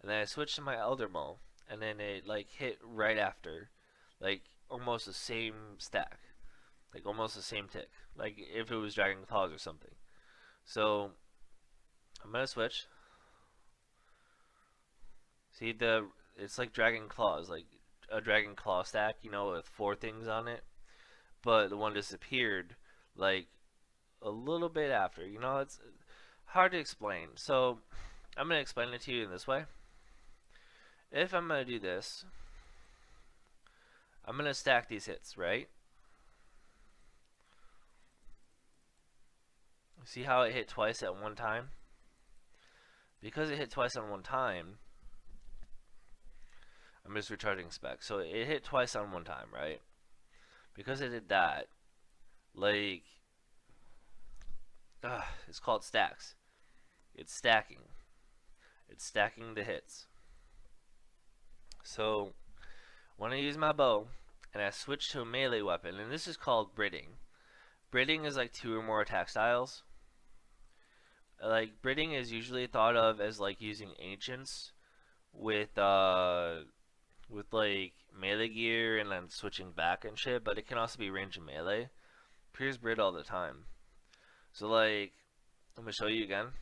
And then I switched to my Elder Maul, and then it like hit right after, like almost the same stack, like almost the same tick, like if it was Dragon Claws or something. So I'm gonna switch. See it's like Dragon Claws, like a Dragon Claw stack, you know, with 4 things on it. But the one disappeared, like a little bit after. You know, it's hard to explain. So I'm gonna explain it to you in this way. If I'm gonna do this, I'm gonna stack these hits, right? See how it hit twice at one time? Because it hit twice on one time, I'm just recharging spec. So it hit twice on one time, right? Because it did that, like, it's called stacks. It's stacking. It's stacking the hits. So when I use my bow and I switch to a melee weapon, and this is called Bridding. Bridding is like 2 or more attack styles. Like Bridding is usually thought of as like using ancients with like melee gear and then switching back and shit, but it can also be range and melee. Appears Brid all the time. So like I'm gonna show you again.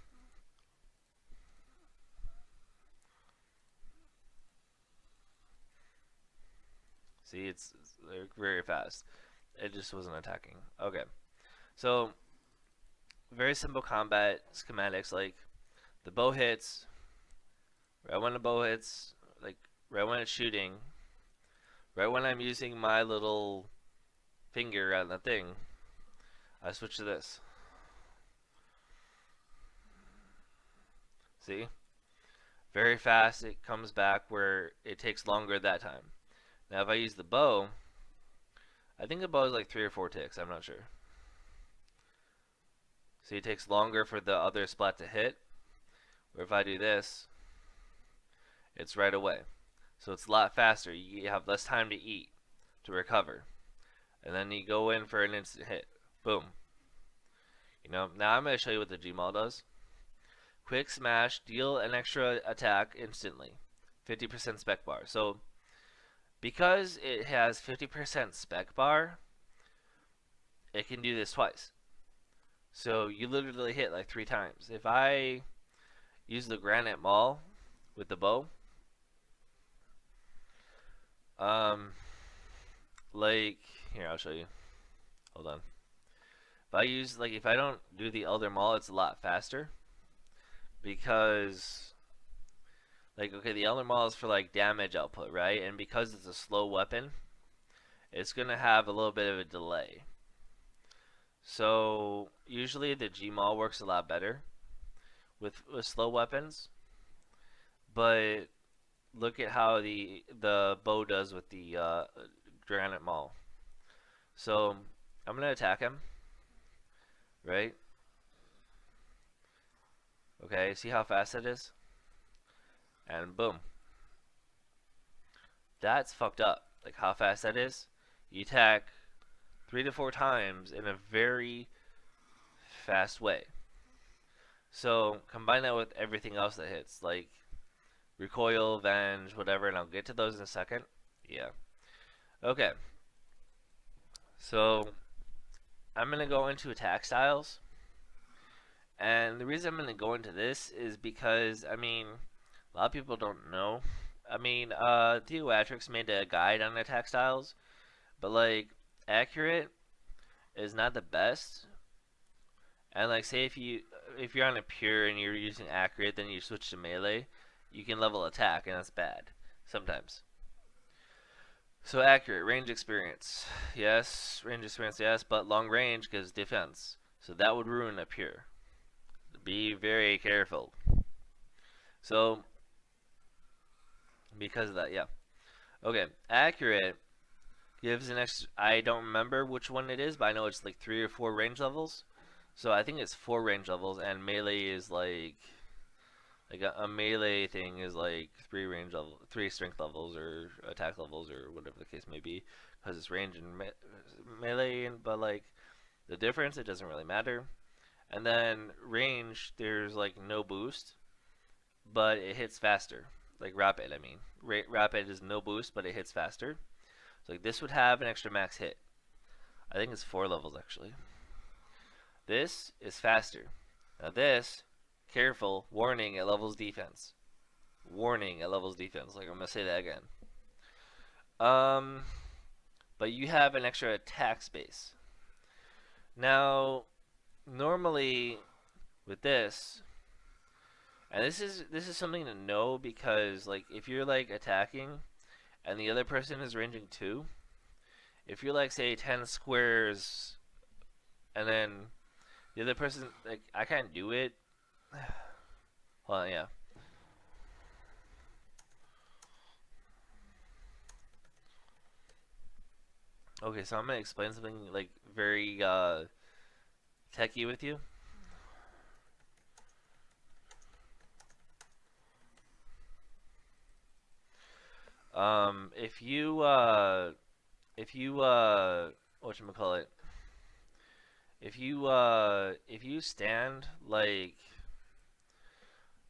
See, they're very fast. It just wasn't attacking. Okay, so very simple combat schematics. Like the bow hits right when the bow hits, like right when it's shooting, right when I'm using my little finger on the thing, I switch to this. See? Very fast, it comes back where it takes longer that time. Now if I use the bow, I think the bow is like 3 or 4 ticks, I'm not sure. See, it takes longer for the other splat to hit. Or if I do this, it's right away. So it's a lot faster. You have less time to eat, to recover. And then you go in for an instant hit. Boom. You know, now I'm going to show you what the Gmaul does. Quick smash, deal an extra attack instantly. 50% spec bar. So, because it has 50% spec bar, it can do this twice. So, you literally hit like 3 times. If I use the Granite Maul with the bow, like, here, I'll show you. Hold on. If I don't do the Elder Maul, it's a lot faster. Because, like, okay, the Elder Maul is for, like, damage output, right? And because it's a slow weapon, it's going to have a little bit of a delay. So, usually the Gmaul works a lot better with slow weapons. But look at how the bow does with the Granite Maul. So, I'm going to attack him. Right? Okay, see how fast it is? And boom. That's fucked up. Like how fast that is. You attack 3 to 4 times in a very fast way. So combine that with everything else that hits, like recoil, venge, whatever, and I'll get to those in a second. Yeah. Okay. So I'm gonna go into attack styles. And the reason I'm going to go into this is because, I mean, a lot of people don't know. I mean, Theoatrix made a guide on attack styles, but, like, accurate is not the best. And, like, say if you're on a pure and you're using accurate, then you switch to melee, you can level attack, and that's bad sometimes. So accurate, range experience, yes, but long range gives defense. So that would ruin a pure. Be very careful. So, because of that, yeah. Okay, accurate gives an extra. I don't remember which one it is, but I know it's like 3 or 4 range levels. So I think it's 4 range levels, and melee is like a melee thing is like 3 strength levels or attack levels or whatever the case may be, because it's range and melee. But like the difference, it doesn't really matter. And then range, there's like no boost, but it hits faster. Like rapid, I mean. Rapid is no boost, but it hits faster. So like this would have an extra max hit. I think it's 4 levels actually. This is faster. Now this, careful, warning, it levels defense. Warning, it levels defense. Like I'm gonna say that again. But you have an extra attack space. Now, normally with this, and this is something to know, because like if you're like attacking and the other person is ranging 2, if you're like say 10 squares and then the other person, like I can't do it. Hold on, yeah. Okay, so I'm gonna explain something like very techie with you. If you whatchamacallit, if you stand like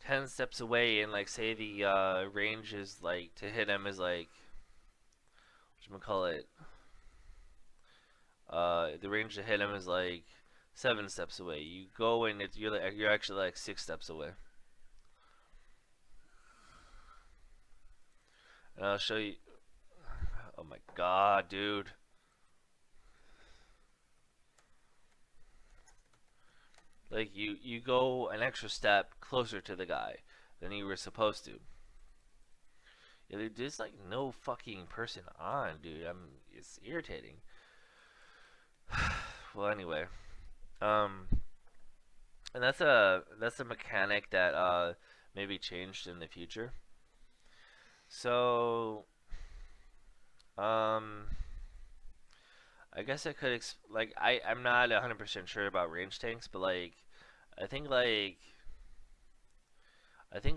10 steps away and like say the range is like to hit him is like whatchamacallit, the range to hit him is like 7 steps away. You go and you're actually like 6 steps away. And I'll show you. Oh my god, dude. Like, you go an extra step closer to the guy than you were supposed to. Yeah, dude, there's like no fucking person on, dude. It's irritating. Well, anyway, um, and that's a mechanic that maybe changed in the future. So, um, I guess I could like I'm not 100% sure about range tanks, but like I think like let me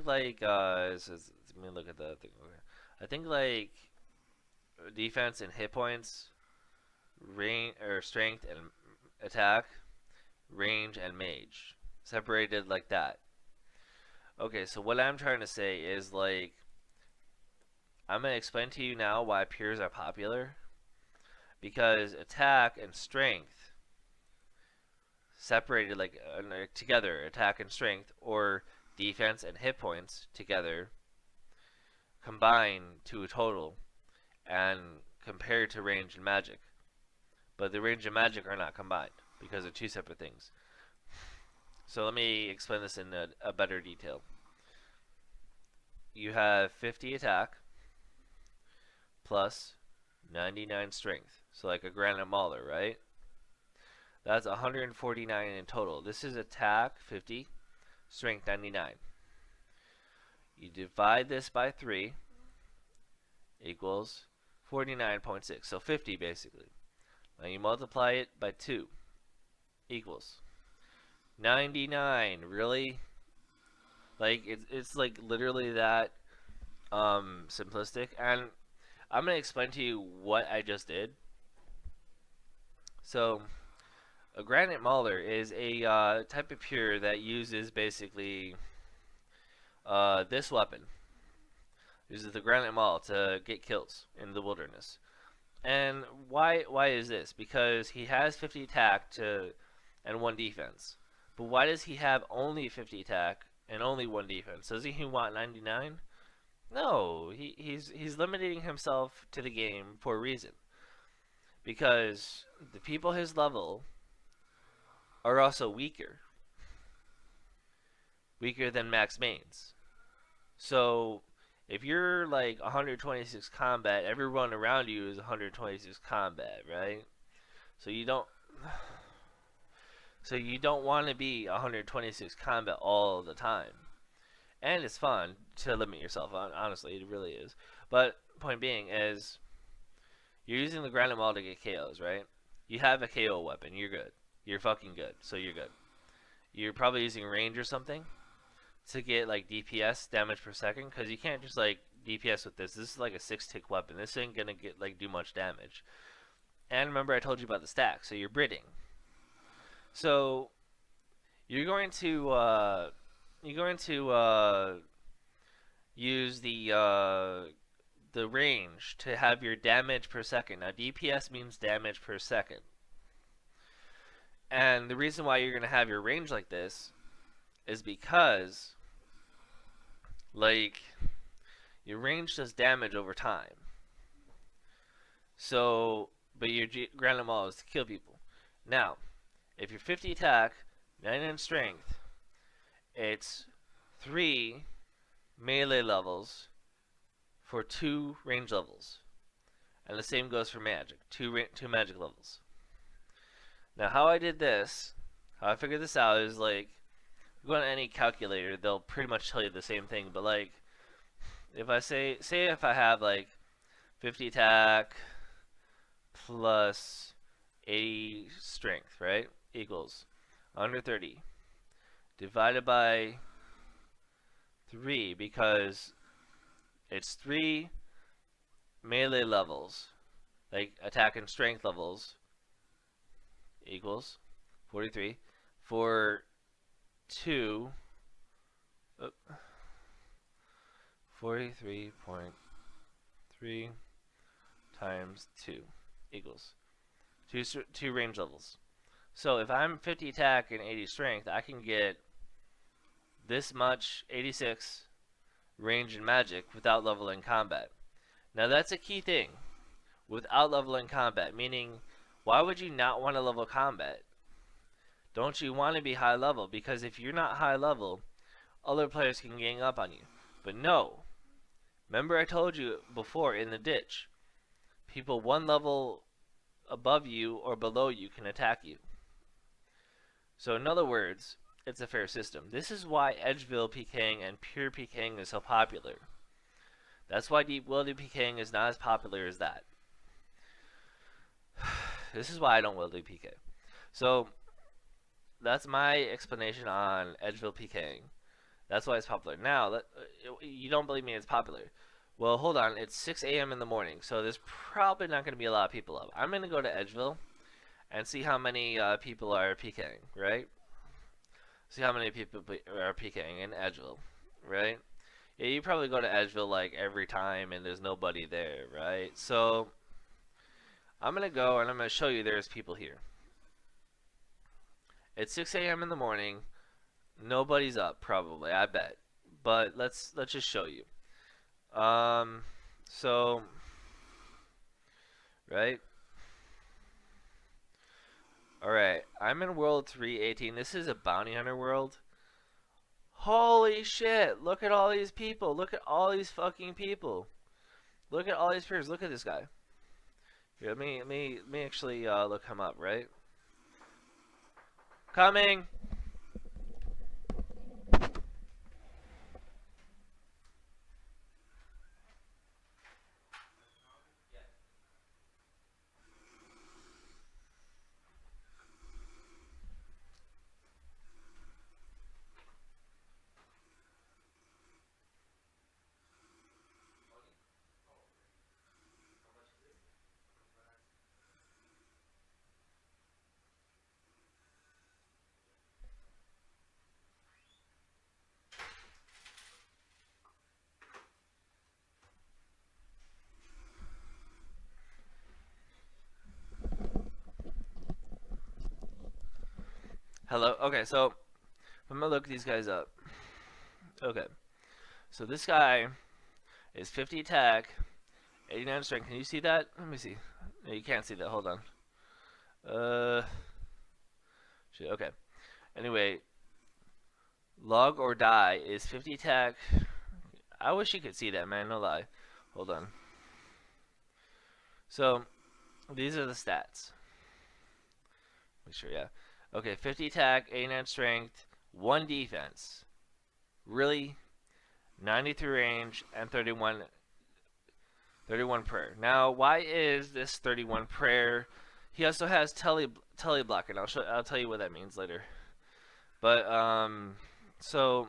look at the thing. I think like defense and hit points, range or strength and attack, range and mage separated like that. Okay, so what I'm trying to say is like I'm gonna explain to you now why pures are popular because attack and strength separated like together, attack and strength, or defense and hit points together combine to a total and compared to range and magic. But the range and magic are not combined because they're two separate things. So let me explain this in a better detail. You have 50 attack plus 99 strength. So like a granite mauler, right? That's 149 in total. This is attack 50, strength 99. You divide this by 3 equals 49.6. So 50 basically. Now you multiply it by 2 equals 99. Really? Like it's like literally that simplistic. And I'm gonna explain to you what I just did. So a granite mauler is a type of pure that uses basically this weapon. Uses the granite maul to get kills in the wilderness. And why is this? Because he has 50 attack and 1 defense. But why does he have only 50 attack and only 1 defense? Doesn't he want 99? No, he's limiting himself to the game for a reason. Because the people his level are also weaker. Weaker than max mains. So if you're like 126 combat, everyone around you is 126 combat, right? So you don't want to be 126 combat all the time. And it's fun to limit yourself, honestly, it really is. But point being is you're using the granite maul to get KOs, right? You have a KO weapon, you're good. You're fucking good, so you're good. You're probably using range or something to get like DPS, damage per second, because you can't just like DPS with this. This is like a 6-tick weapon. This ain't gonna get like do much damage. And remember I told you about the stack, so you're Bridding. So you're going to use the range to have your damage per second. Now DPS means damage per second. And the reason why you're going to have your range like this is because like your range does damage over time. So, but your granite maul is to kill people. Now, if you're 50 attack, 99 strength, it's 3 melee levels for 2 range levels. And the same goes for magic, 2 magic levels. Now how I did this, how I figured this out is like, go on any calculator, they'll pretty much tell you the same thing, but like, if I say if I have like 50 attack plus 80 strength, right, equals 130 divided by 3, because it's 3 melee levels, like attack and strength levels, equals 43 for 2 43.3 times 2 equals 2 range levels. So if I'm 50 attack and 80 strength, I can get this much 86 range and magic without leveling combat. Now that's a key thing. without leveling combat. Meaning, why would you not want to level combat? Don't you want to be high level? Because if you're not high level, other players can gang up on you. But no. Remember I told you before in the ditch, people one level above you or below you can attack you. So in other words, it's a fair system. This is why Edgeville pking and pure pking is so popular. That's why deep wilded pking is not as popular as that. This is why I don't wild PK. So that's my explanation on Edgeville pking. That's why it's popular. Now, you don't believe me it's popular. Well, hold on. It's 6 a.m. in the morning, so there's probably not going to be a lot of people up. I'm going to go to Edgeville and see how many people are PKing, right? See how many people are PKing in Edgeville, right? Yeah, you probably go to Edgeville like every time and there's nobody there, right? So I'm going to go and I'm going to show you there's people here. It's 6 a.m. in the morning. Nobody's up, probably, I bet. But let's just show you. So, right? Alright, I'm in World 318. This is a bounty hunter world. Holy shit, look at all these people. Look at all these fucking people. Look at all these players. Look at this guy. Here, let me actually look him up, right? Coming! Hello. Okay, so I'm gonna look these guys up. Okay, so this guy is 50 attack, 89 strength. Can you see that? Let me see. No, you can't see that. Hold on. Shit, okay. Anyway, log or die is 50 attack. I wish you could see that, man. No lie. Hold on. So these are the stats. Make sure, yeah. Okay, 50 attack, 89 strength, 1 defense. Really? 93 range and 31 prayer. Now, why is this 31 prayer? He also has tele block, and I'll tell you what that means later. But so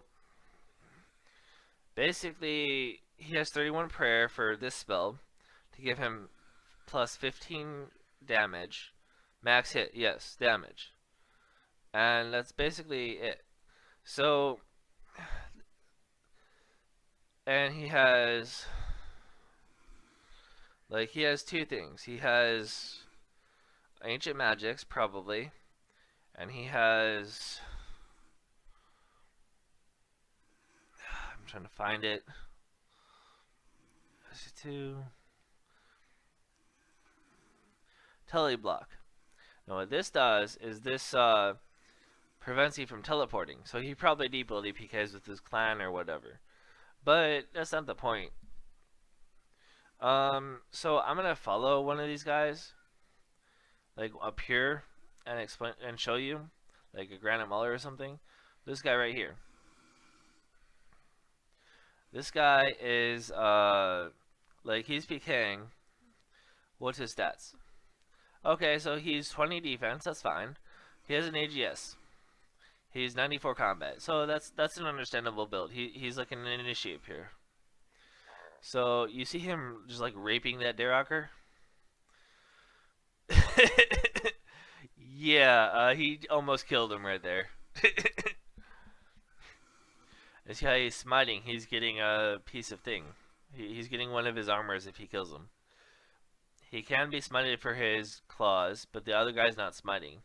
basically, he has 31 prayer for this spell to give him plus 15 damage, max hit, yes, damage, and that's basically it. So, and he has two things. He has ancient magics, probably, and he has, I'm trying to find it. Two teleblock. Now what this does is this prevents you from teleporting. So he probably debuffed PKs with his clan or whatever. But that's not the point. So I'm gonna follow one of these guys, like up here, and explain and show you, like a Granite Muller or something. This guy right here. This guy is like he's PKing. What's his stats? Okay, so he's 20 defense. That's fine. He has an AGS. He's 94 combat. So that's an understandable build. He's like an initiate here. So you see him just like raping that Darerocker? Yeah, he almost killed him right there. And see how he's smiting? He's getting a piece of thing. He's getting one of his armors if he kills him. He can be smited for his claws, but the other guy's not smiting.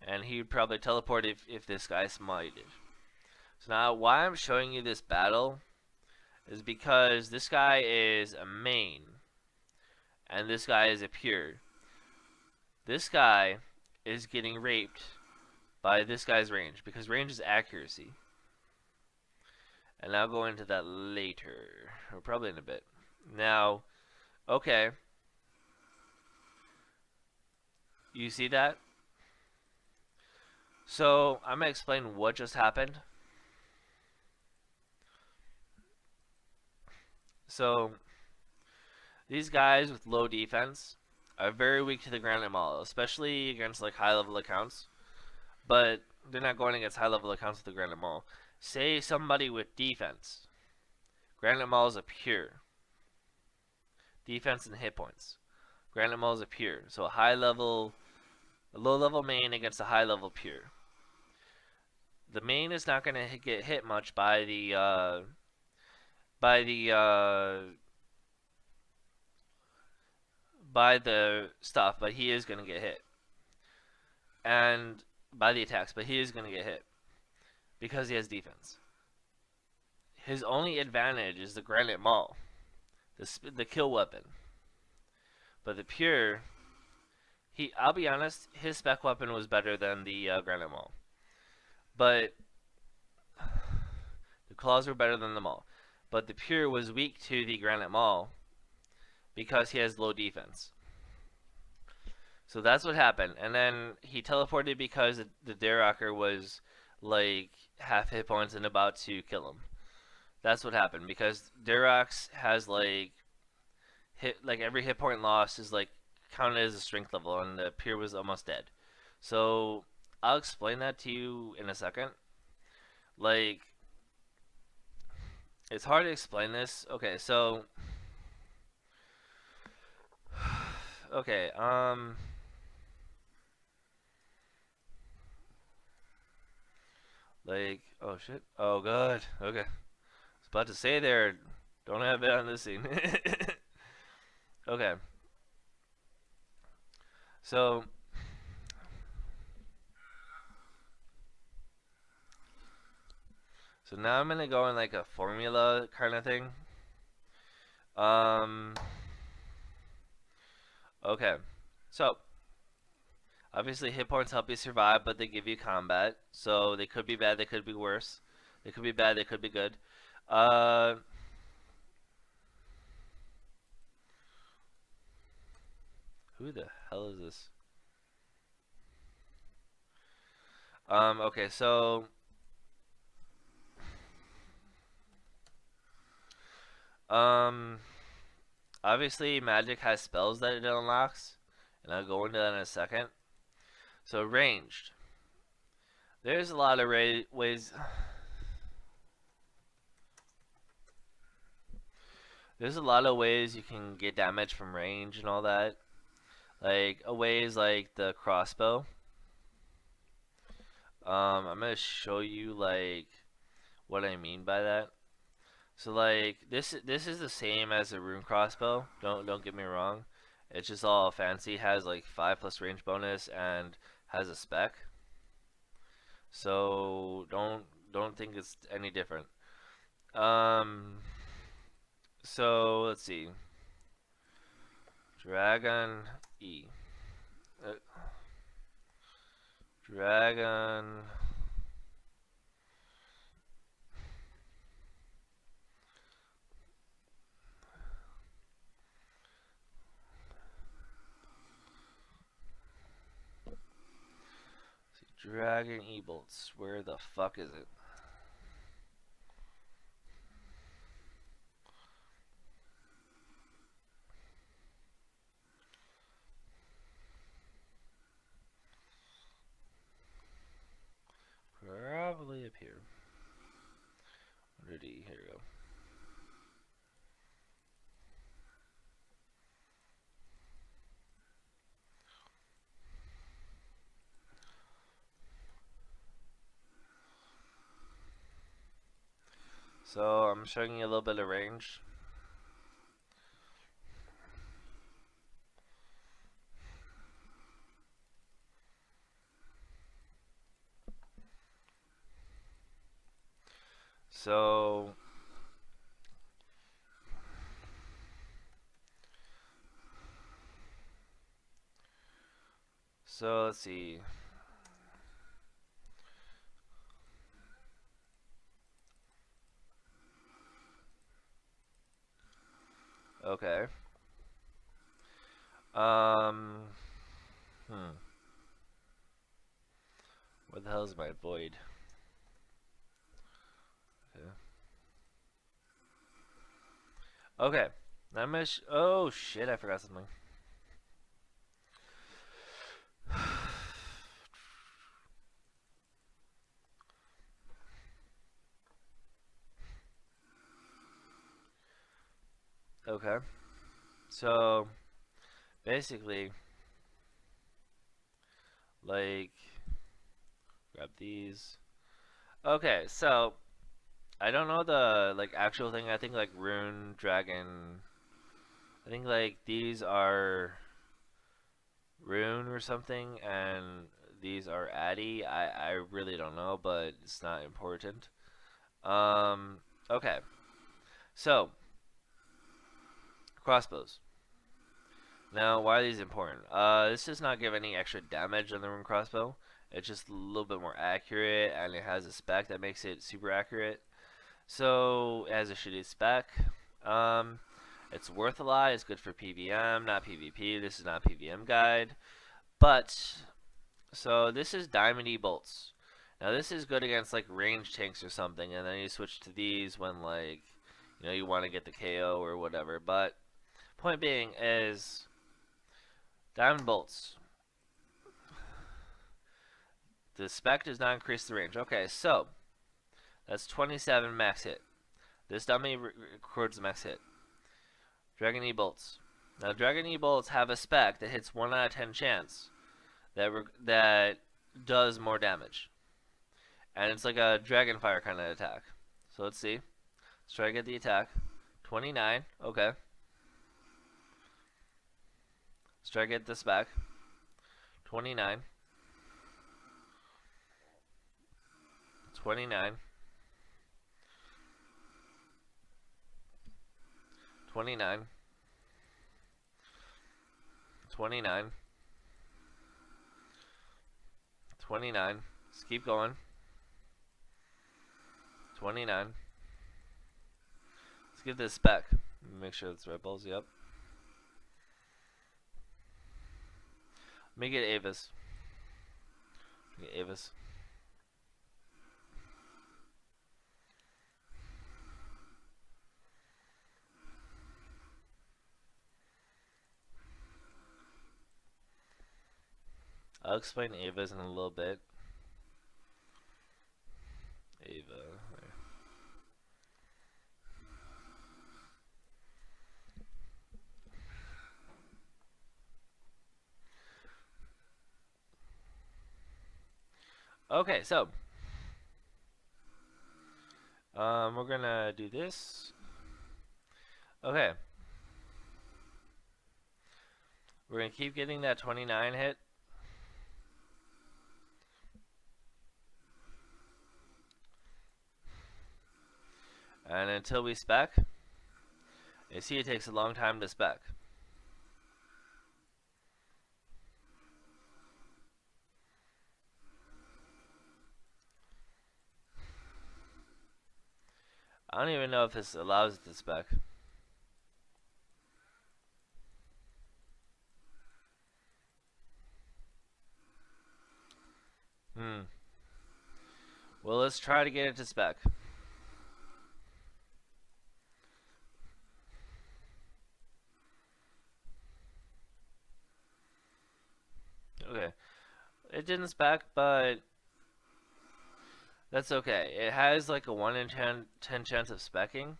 And he'd probably teleport if this guy smited. So now why I'm showing you this battle is because this guy is a main. and this guy is a pure. This guy is getting raped by this guy's range, because range is accuracy. And I'll go into that later, or probably in a bit. Now, okay. You see that? So, I'm going to explain what just happened. So, these guys with low defense are very weak to the Granite Maul, especially against like high level accounts. But they're not going against high level accounts with the Granite Maul. Say somebody with defense. Granite Maul is a pure. Defense and hit points. Granite Maul is a pure. So a low level main against a high level pure. The main is not going to get hit much by the stuff, but he is going to get hit. And by the attacks, but he is going to get hit because he has defense. His only advantage is the Granite Maul, the kill weapon. But the pure, I'll be honest, his spec weapon was better than the Granite Maul. But the claws were better than the Maul. But the pure was weak to the Granite Maul because he has low defense. So that's what happened. And then he teleported because the Darerocker was like half hit points and about to kill him. That's what happened, because Darerox has like every hit point lost is like counted as a strength level, and the pure was almost dead. So I'll explain that to you in a second. Like, it's hard to explain this. Okay, so okay, like, oh shit, oh god, okay. I was about to say there, don't have it on this scene. Okay. So now I'm gonna go in like a formula kind of thing. Okay. So obviously hit points help you survive, but they give you combat. So they could be bad, they could be worse. They could be bad, they could be good. Who the hell is this? Okay, so obviously magic has spells that it unlocks, and I'll go into that in a second. So ranged. There's a lot of ways. There's a lot of ways you can get damage from range and all that. Like a way is like the crossbow. I'm gonna show you like what I mean by that. So like this is the same as a rune crossbow. Don't get me wrong. It's just all fancy. Has like 5+ range bonus and has a spec. So don't think it's any different. So let's see. Dragon E. Dragon. Dragon E-bolts. Where the fuck is it? Probably up here. Under D. Here we go. So I'm showing you a little bit of range. So So let's see. Okay. Um. Hmm. Where the hell is my void? Okay. Okay. Oh shit! I forgot something. Okay. So basically, like, grab these. Okay. So I don't know the like actual thing. I think like rune dragon. I think like these are rune or something, and these are addy. I really don't know, but it's not important. Um. Okay. So crossbows. Now, why are these important? This does not give any extra damage on the rune crossbow. It's just a little bit more accurate, and it has a spec that makes it super accurate. So, it has a shitty spec. Um, it's worth a lot. It's good for PvM, not PvP. This is not PvM guide. But, so this is diamondy bolts. Now, this is good against, like, range tanks or something, and then you switch to these when, like, you know, you want to get the KO or whatever. But, point being is, diamond bolts. The spec does not increase the range. Okay, so that's 27 max hit. This dummy records the max hit. Dragon E bolts. Now, Dragon E bolts have a spec that hits 1 out of 10 chance that does more damage, and it's like a dragon fire kind of attack. So let's see. Let's try to get the attack. 29. Okay. Let's try to get this back. 29. 29. 29. 29. 29. Let's keep going. 29. Let's give this back. Make sure it's red balls. Yep. Let me get Avis. Get Avis. I'll explain Ava's in a little bit. Ava. Okay, so we're gonna do this. Okay, we're gonna keep getting that 29 hit. And until we spec, you see it takes a long time to spec. I don't even know if this allows it to spec. Well, let's try to get it to spec. Okay. It didn't spec, but that's okay. It has like a 1 in 10 chance of specking.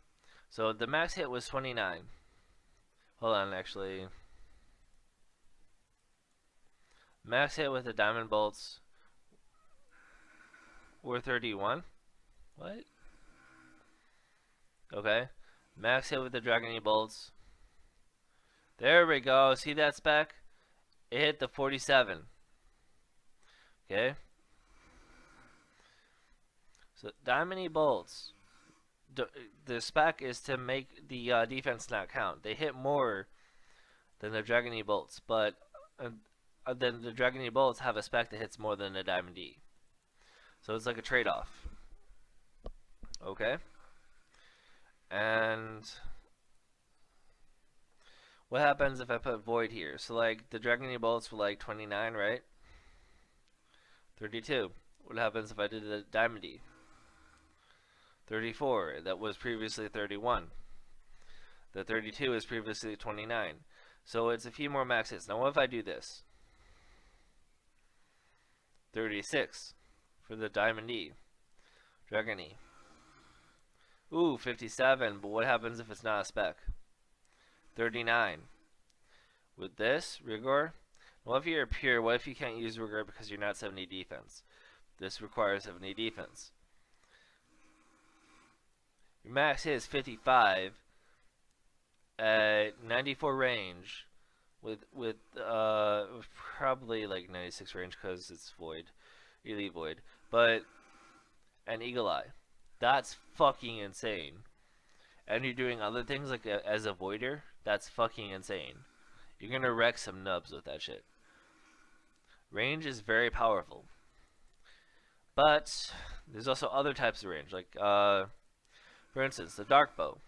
So the max hit was 29. Hold on, actually. Max hit with the diamond bolts were 31. What? Okay. Max hit with the dragon E bolts. There we go. See that spec? It hit the 47. Okay. So diamond E bolts. The spec is to make the defense not count. They hit more than the dragon E bolts, but then the Dragon E bullets have a spec that hits more than a Diamond E. So it's like a trade-off. Okay? And what happens if I put Void here? So like the Dragon E bullets were like 29, right? 32. What happens if I did the Diamond E? 34. That was previously 31. The 32 is previously 29. So it's a few more max hits. Now what if I do this? 36 for the Diamond E. Dragon E. Ooh, 57, but what happens if it's not a spec? 39. With this, Rigor, what if you're pure? What if you can't use Rigor because you're not 70 defense? This requires 70 defense. Your max hit is 55 at 94 range with probably like 96 range because it's Void, Elite Void, but an Eagle Eye. That's fucking insane. And you're doing other things like as a Voider, that's fucking insane. You're gonna wreck some nubs with that shit. Range is very powerful. But there's also other types of range, like for instance, the Dark Bow.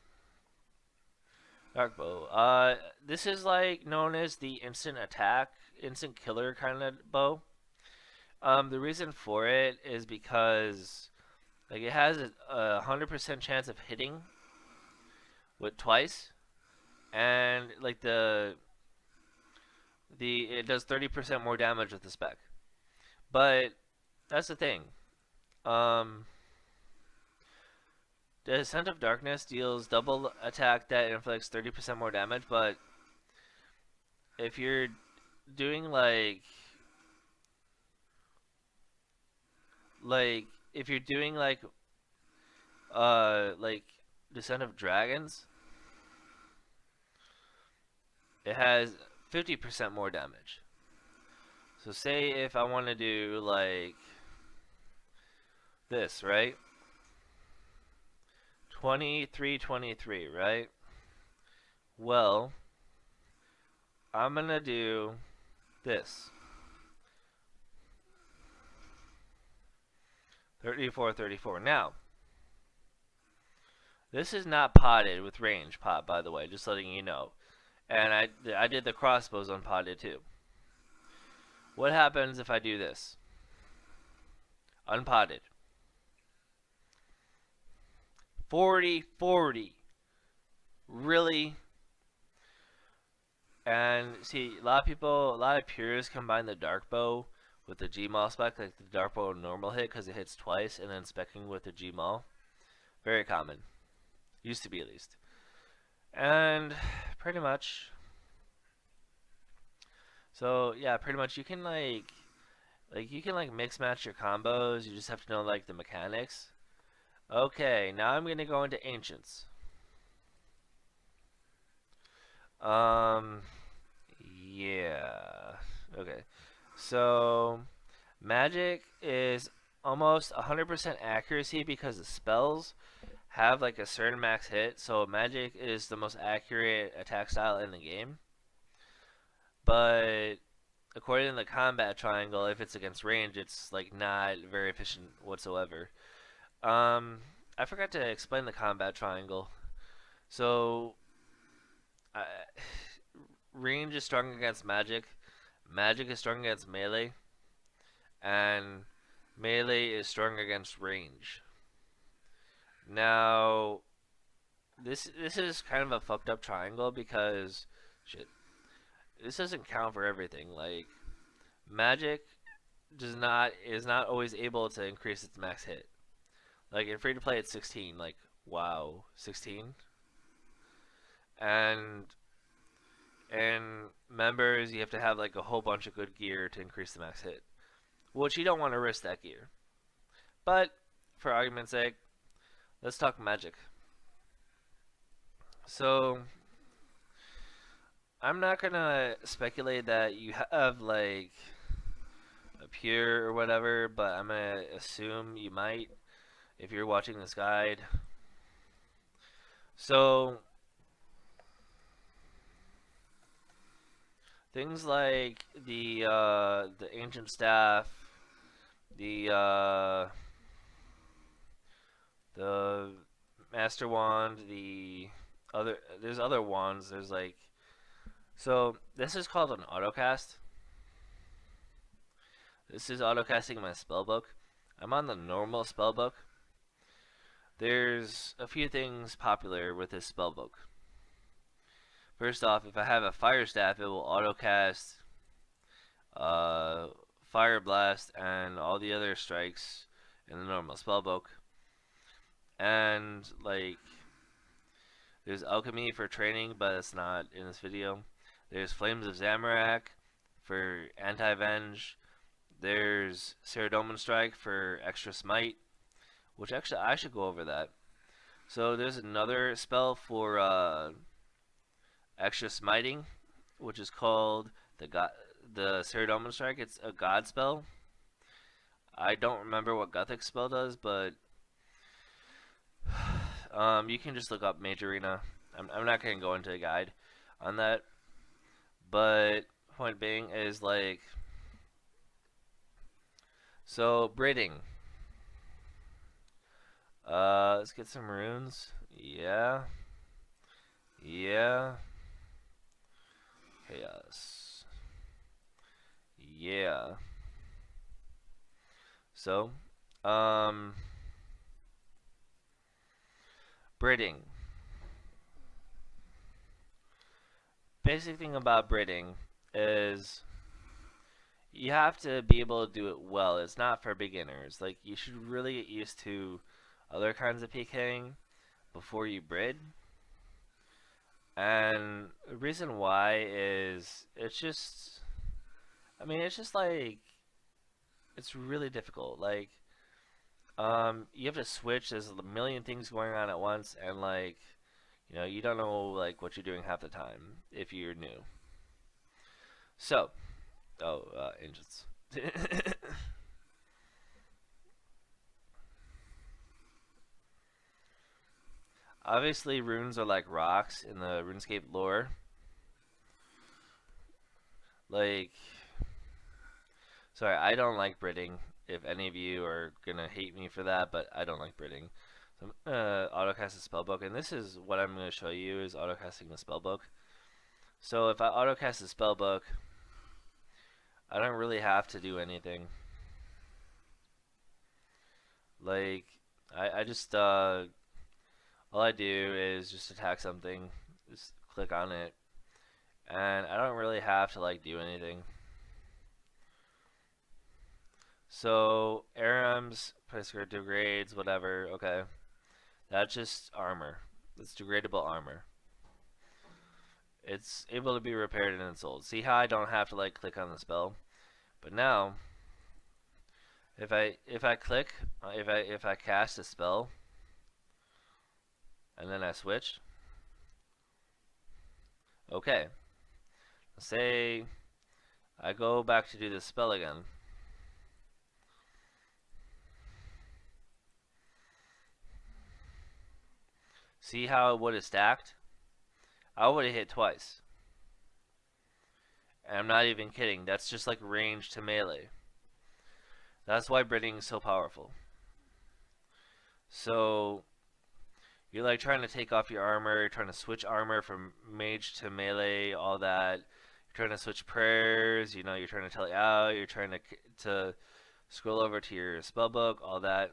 Dark Bow. This is like known as the instant attack, instant killer kind of bow. The reason for it is because like it has a 100% chance of hitting with twice, and like it does 30% more damage with the spec. But that's the thing. The Ascent of Darkness deals double attack that inflicts 30% more damage, but if you're doing like if you're doing like Descent of Dragons, it has 50% more damage. So say if I want to do like this, right? 23, right? Well, I'm gonna do this. 34. Now, this is not potted with range pot, by the way, just letting you know. And I did the crossbows unpotted too. What happens if I do this? Unpotted. 40. Really? And see, a lot of purists combine the dark bow with the Gmaul spec, like the dark bow normal hit because it hits twice, and then specking with the Gmaul. Very common. Used to be, at least. And pretty much. So yeah, pretty much you can mix match your combos. You just have to know like the mechanics. Okay, now I'm gonna go into ancients. Yeah. Okay. So magic is almost 100% accuracy because the spells have like a certain max hit. So magic is the most accurate attack style in the game. But according to the combat triangle, if it's against range, it's like not very efficient whatsoever. I forgot to explain the combat triangle. So range is strong against magic. Magic is strong against melee. And melee is strong against range. Now, this is kind of a fucked up triangle because shit. This doesn't count for everything. Like magic is not always able to increase its max hit. Like in free to play, it's 16. Like wow, 16. And members, you have to have like a whole bunch of good gear to increase the max hit, which you don't want to risk that gear. But for argument's sake, let's talk magic. So I'm not gonna speculate that you have like a pure or whatever, but I'm gonna assume you might if you're watching this guide. So Things like the ancient staff, the the master wand, the other there's other wands. There's like so this is called an autocast. This is autocasting my spellbook. I'm on the normal spellbook. There's a few things popular with this spellbook. First off, if I have a fire staff, it will autocast fire blast and all the other strikes in the normal spellbook. And like there's alchemy for training, but it's not in this video. There's flames of Zamorak for anti-venge. There's Ceredoman Strike for extra smite, which actually I should go over that. So there's another spell for extra smiting, which is called the Ceredoman Strike. It's a god spell. I don't remember what Gothic spell does, but you can just look up Mage Arena. I'm not going to go into a guide on that. But point being is like, so braiding. Let's get some runes. Yeah. Yeah. Chaos. Yeah. So, braiding. Basic thing about braiding is you have to be able to do it well. It's not for beginners. Like, you should really get used to other kinds of pking before you braid. And the reason why is it's just, I mean, it's just like, it's really difficult. Like, you have to switch. There's a million things going on at once, and like, you know, you don't know like what you're doing half the time if you're new. So, engines. Obviously, runes are like rocks in the RuneScape lore. Like, sorry, I don't like Bridding. If any of you are gonna hate me for that, but I don't like Bridding. So I'm gonna autocast the spellbook, and this is what I'm gonna show you is autocasting the spellbook. So if I autocast the spellbook, I don't really have to do anything. Like, I just all I do is just attack something, just click on it, and I don't really have to like do anything. So ARMs, Prisker degrades, whatever, okay. That's just armor. It's degradable armor. It's able to be repaired and sold. See how I don't have to like click on the spell? But now if I click, if I cast a spell and then I switch, okay. Say I go back to do this spell again. See how it would have stacked? I would have hit twice. And I'm not even kidding. That's just like range to melee. That's why Bridding is so powerful. So you're like trying to take off your armor, you're trying to switch armor from mage to melee, all that. You're trying to switch prayers, you know, you're trying to tell it out, you're trying to scroll over to your spellbook, all that.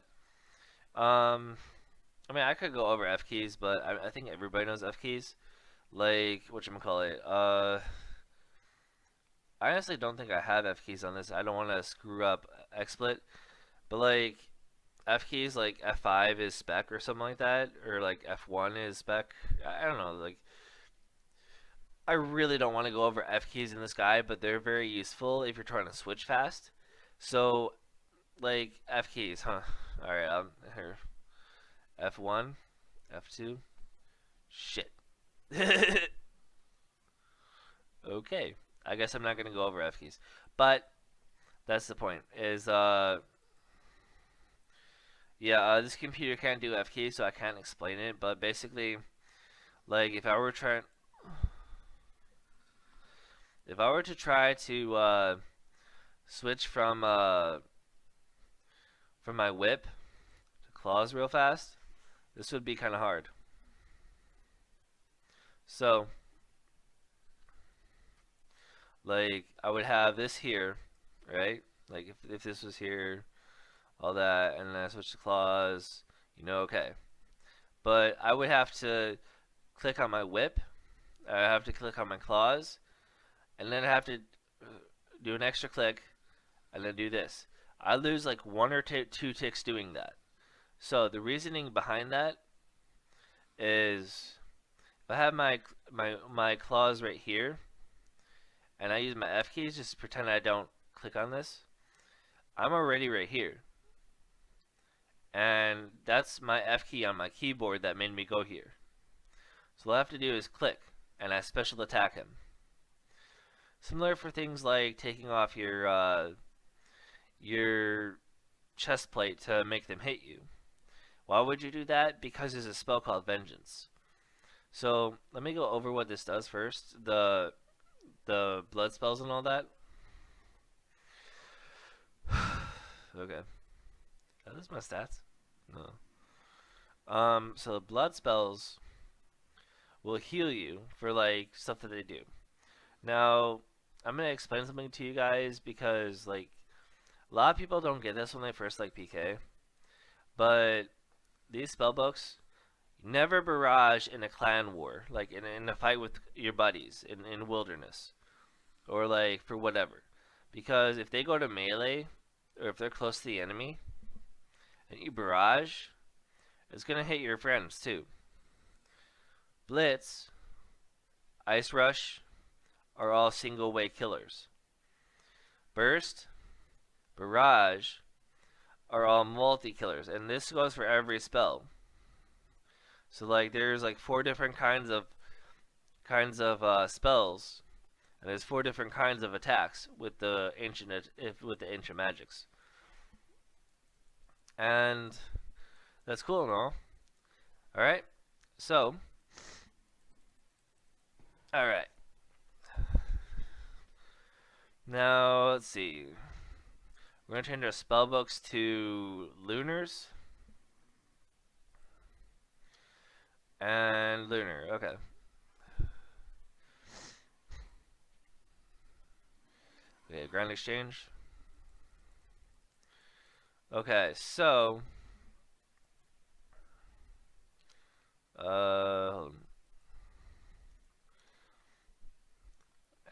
I mean, I could go over F keys, but I think everybody knows F keys. Like, whatchamacallit, I honestly don't think I have F keys on this. I don't want to screw up XSplit, but like, F keys, like F5 is spec or something like that, or like F1 is spec. I don't know, like, I really don't want to go over F keys in this guide, but they're very useful if you're trying to switch fast. So, like, F keys, huh? Alright, here. F1, F2, shit. Okay, I guess I'm not gonna go over F keys, but that's the point. Is yeah, this computer can't do F keys, so I can't explain it. But basically, like if I were if I were to try to switch from my whip to claws real fast, this would be kind of hard. So, like, I would have this here, right? Like, if this was here, all that, and then I switch to claws, okay. But I would have to click on my whip, I have to click on my claws, and then I have to do an extra click, and then do this. I lose like 1 or 2 ticks doing that. So the reasoning behind that is if I have my claws right here, and I use my F keys, just pretend I don't click on this, I'm already right here. And that's my F key on my keyboard that made me go here. So all I have to do is click, and I special attack him. Similar for things like taking off your chest plate to make them hit you. Why would you do that? Because there's a spell called Vengeance. So let me go over what this does first. The blood spells and all that. Okay. Are those my stats? No. So the blood spells will heal you for like stuff that they do. Now, I'm gonna explain something to you guys because like a lot of people don't get this when they first like PK, but these spellbooks never barrage in a clan war, like in a fight with your buddies in wilderness, or like for whatever, because if they go to melee or if they're close to the enemy and you barrage, it's gonna hit your friends too. Blitz, Ice Rush are all single way killers. Burst, Barrage are all multi killers, and this goes for every spell. So like there's like 4 different kinds of spells, and there's 4 different kinds of attacks with the ancient magics, and that's cool and all. All right, so all right. Now let's see. We're gonna change our spellbooks to Lunars and Lunar. Okay. Okay, Grand Exchange. Okay, so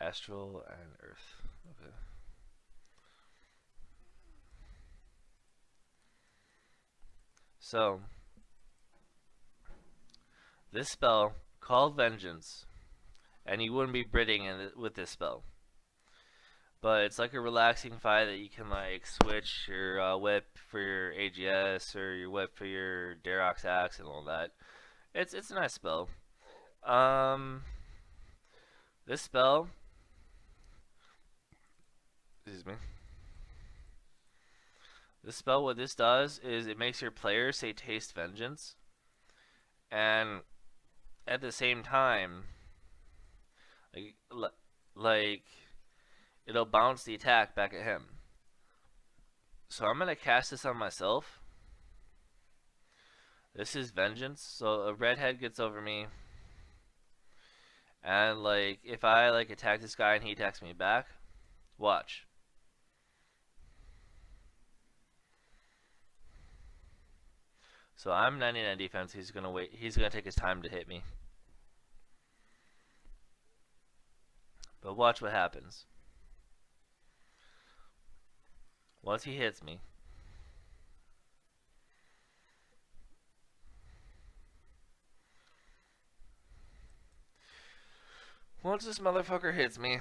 Astral and Earth. Okay. So this spell called Vengeance, and you wouldn't be Bridding with this spell, but it's like a relaxing fight that you can like switch your whip for your AGS or your whip for your Darox axe and all that. It's a nice spell. This spell, excuse me. This spell, what this does is it makes your player say taste vengeance, and at the same time, like it'll bounce the attack back at him. So I'm gonna cast this on myself. This is vengeance. So a redhead gets over me, and like if I like attack this guy and he attacks me back, watch. So I'm 99 defense. He's gonna wait. He's gonna take his time to hit me. But watch what happens. Once he hits me, once this motherfucker hits me,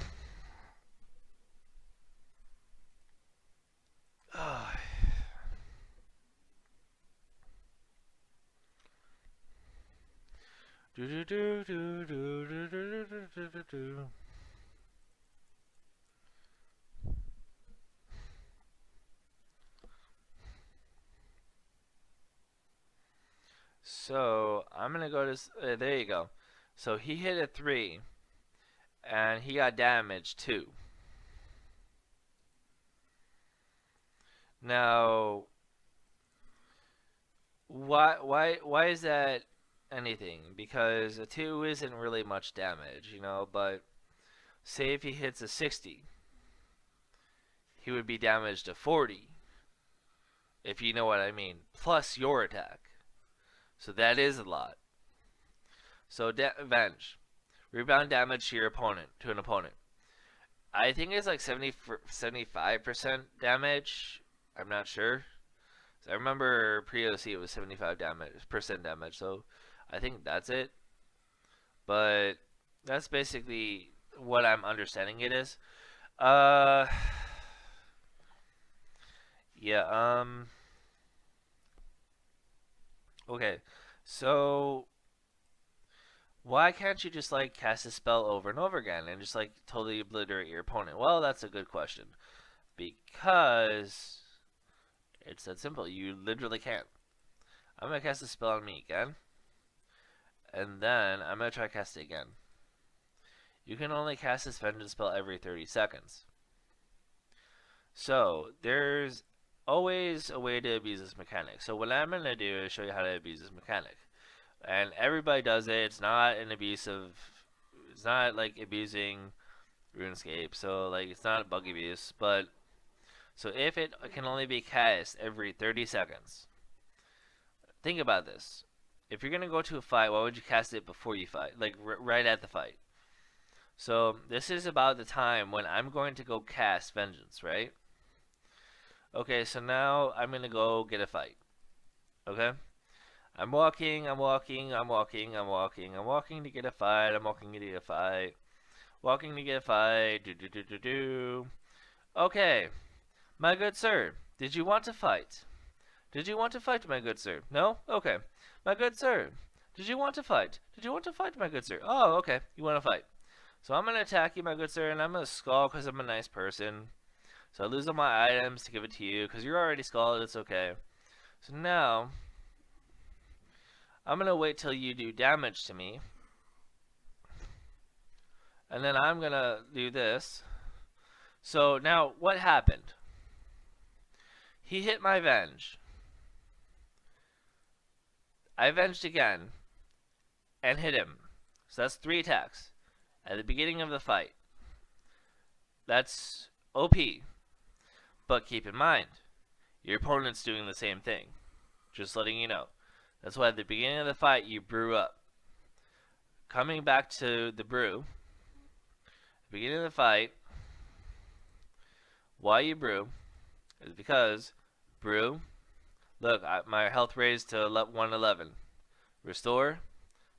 so I'm gonna go to there you go. So he hit a 3, and he got damaged too. Now, why is that anything? Because a 2 isn't really much damage, you know, but say if he hits a 60, he would be damaged to 40, if you know what I mean, plus your attack. So that is a lot. So Venge. Rebound damage to your opponent, to an opponent. I think it's like 75% damage. I'm not sure. I remember pre-OC it was 75% damage, so I think that's it. But that's basically what I'm understanding it is. Yeah, okay. So why can't you just like cast a spell over and over again and just like totally obliterate your opponent? Well, that's a good question. Because it's that simple. You literally can't. I'm gonna cast a spell on me again. And then I'm gonna try to cast it again. You can only cast this vengeance spell every 30 seconds. So there's always a way to abuse this mechanic. So what I'm gonna do is show you how to abuse this mechanic. And everybody does it. It's not an abusive. It's not like abusing RuneScape. So like it's not bug abuse. But so if it can only be cast every 30 seconds, think about this. If you're gonna go to a fight, why would you cast it before you fight? Like right at the fight. So this is about the time when I'm going to go cast Vengeance, right? Okay, so now I'm gonna go get a fight. Okay? I'm walking to get a fight. Walking to get a fight. Okay, my good sir, did you want to fight? Did you want to fight, my good sir? No? Okay. My good sir, did you want to fight? Did you want to fight, my good sir? Oh, okay. You want to fight. So I'm going to attack you, my good sir, and I'm going to skull because I'm a nice person. So I lose all my items to give it to you because you're already skulled. It's okay. So now, I'm going to wait till you do damage to me. And then I'm going to do this. So now, what happened? He hit my Venge. I Venged again. And hit him. So that's 3 attacks. At the beginning of the fight. That's OP. But keep in mind, your opponent's doing the same thing. Just letting you know. That's why at the beginning of the fight, you brew up. Coming back to the brew. At the beginning of the fight, why you brew is because brew. Look, my health raised to 111. Restore.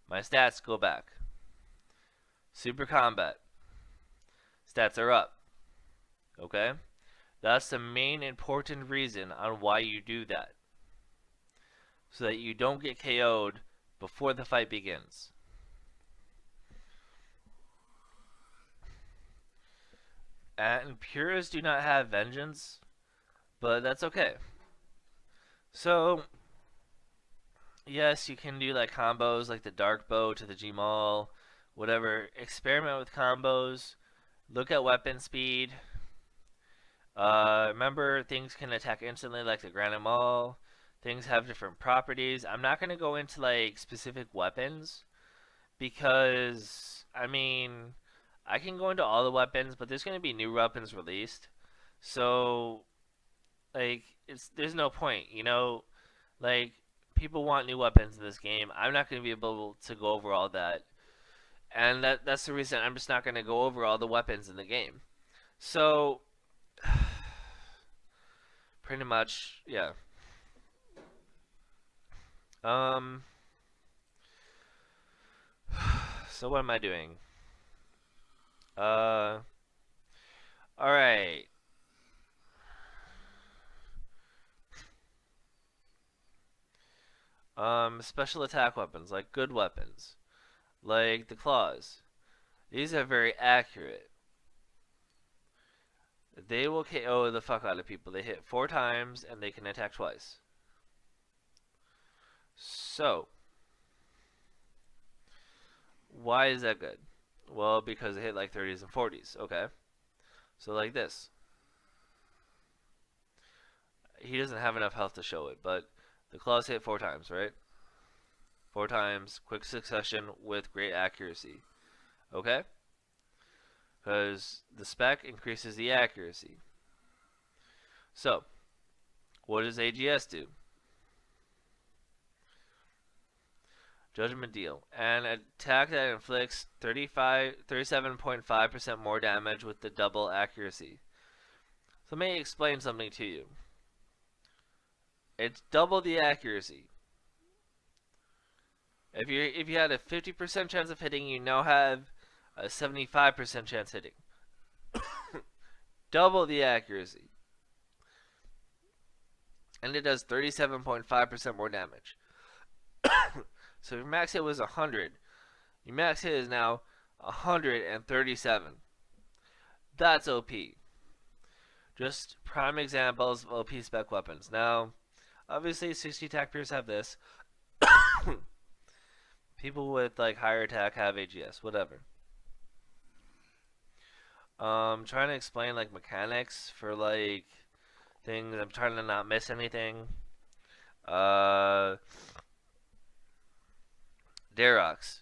My stats go back. Super combat. Stats are up. Okay? That's the main important reason on why you do that. So that you don't get KO'd before the fight begins. And purists do not have vengeance, but that's okay. So, yes, you can do like combos like the dark bow to the Gmaul, whatever. Experiment with combos. Look at weapon speed. Remember, things can attack instantly like the Granite Maul. Things have different properties. I'm not going to go into like specific weapons because, I mean, I can go into all the weapons, but there's going to be new weapons released. So, like, there's no point, you know? Like, people want new weapons in this game. I'm not going to be able to go over all that. And that's the reason I'm just not going to go over all the weapons in the game. So, pretty much, yeah. So what am I doing? Alright. Special attack weapons, like good weapons. Like the claws. These are very accurate. They will KO the fuck out of people. They hit 4 times and they can attack twice. So, why is that good? Well, because it hit like 30s and 40s. Okay. So like this. He doesn't have enough health to show it, but the claws hit 4 times, right? 4 times, quick succession with great accuracy. Okay? Because the spec increases the accuracy. So, what does AGS do? Judgment Deal. An attack that inflicts 37.5% more damage with the double accuracy. So let me explain something to you. It's double the accuracy. If you had a 50% chance of hitting, you now have a 75% chance hitting. Double the accuracy. And it does 37.5% more damage. So if your max hit was 100, your max hit is now 137. That's OP. Just prime examples of OP spec weapons. Now, obviously 60 attack peers have this. People with like higher attack have AGS, whatever. Trying to explain like mechanics for like things. I'm trying to not miss anything. Darox.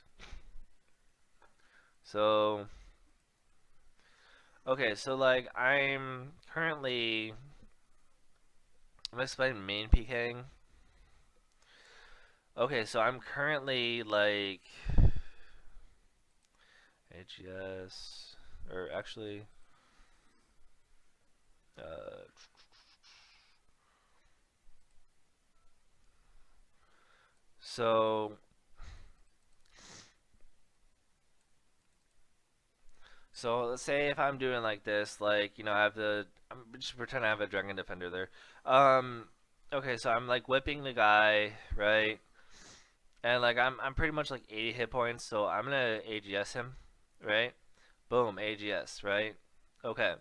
So, okay, so like I'm explaining main pking. Okay, so I'm currently like AGS, or actually, so let's say if I'm doing like this, like, you know, I'm just pretend I have a Dragon Defender there. Okay, so I'm like whipping the guy, right? And like I'm pretty much like 80 hit points, so I'm gonna AGS him, right? Boom, AGS, right? Okay.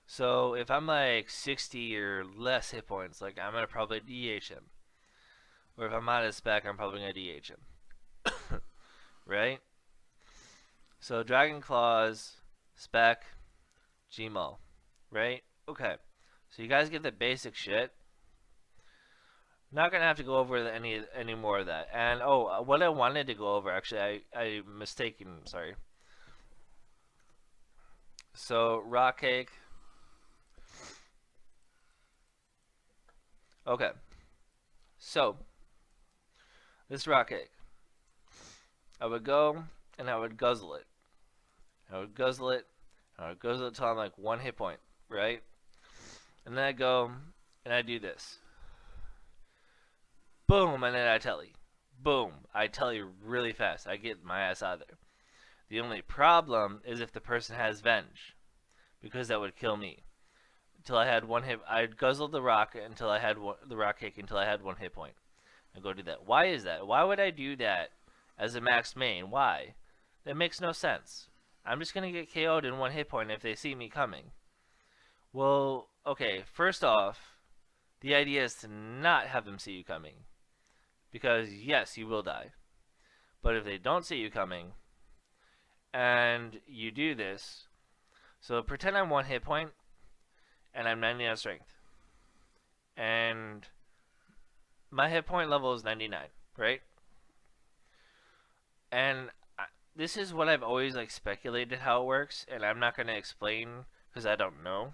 So if I'm like 60 or less hit points, like I'm gonna probably DH him. Or if I'm out of spec, I'm probably gonna DH him. Right? So Dragon Claws, spec, Gmaul. Right? Okay. So you guys get the basic shit. Not gonna have to go over any more of that. And oh, what I wanted to go over, actually, I mistaken. Sorry. So rock cake. Okay. So this rock cake, I would go and I would guzzle it. I would guzzle it. I would guzzle it until I'm like 1 hit point, right? And then I go and I do this. Boom, and then I telly. Boom, I telly really fast. I get my ass out of there. The only problem is if the person has Venge, because that would kill me. Until I had 1 hit, I'd guzzle the rock until I had the rock kick until I had 1 hit point. I go do that. Why is that? Why would I do that as a max main? Why? That makes no sense. I'm just gonna get KO'd in 1 hit point if they see me coming. Well, okay. First off, the idea is to not have them see you coming. Because, yes, you will die. But if they don't see you coming, and you do this, so pretend I'm 1 hit point, and I'm 99 strength. And my hit point level is 99, right? And this is what I've always like speculated how it works, and I'm not going to explain because I don't know.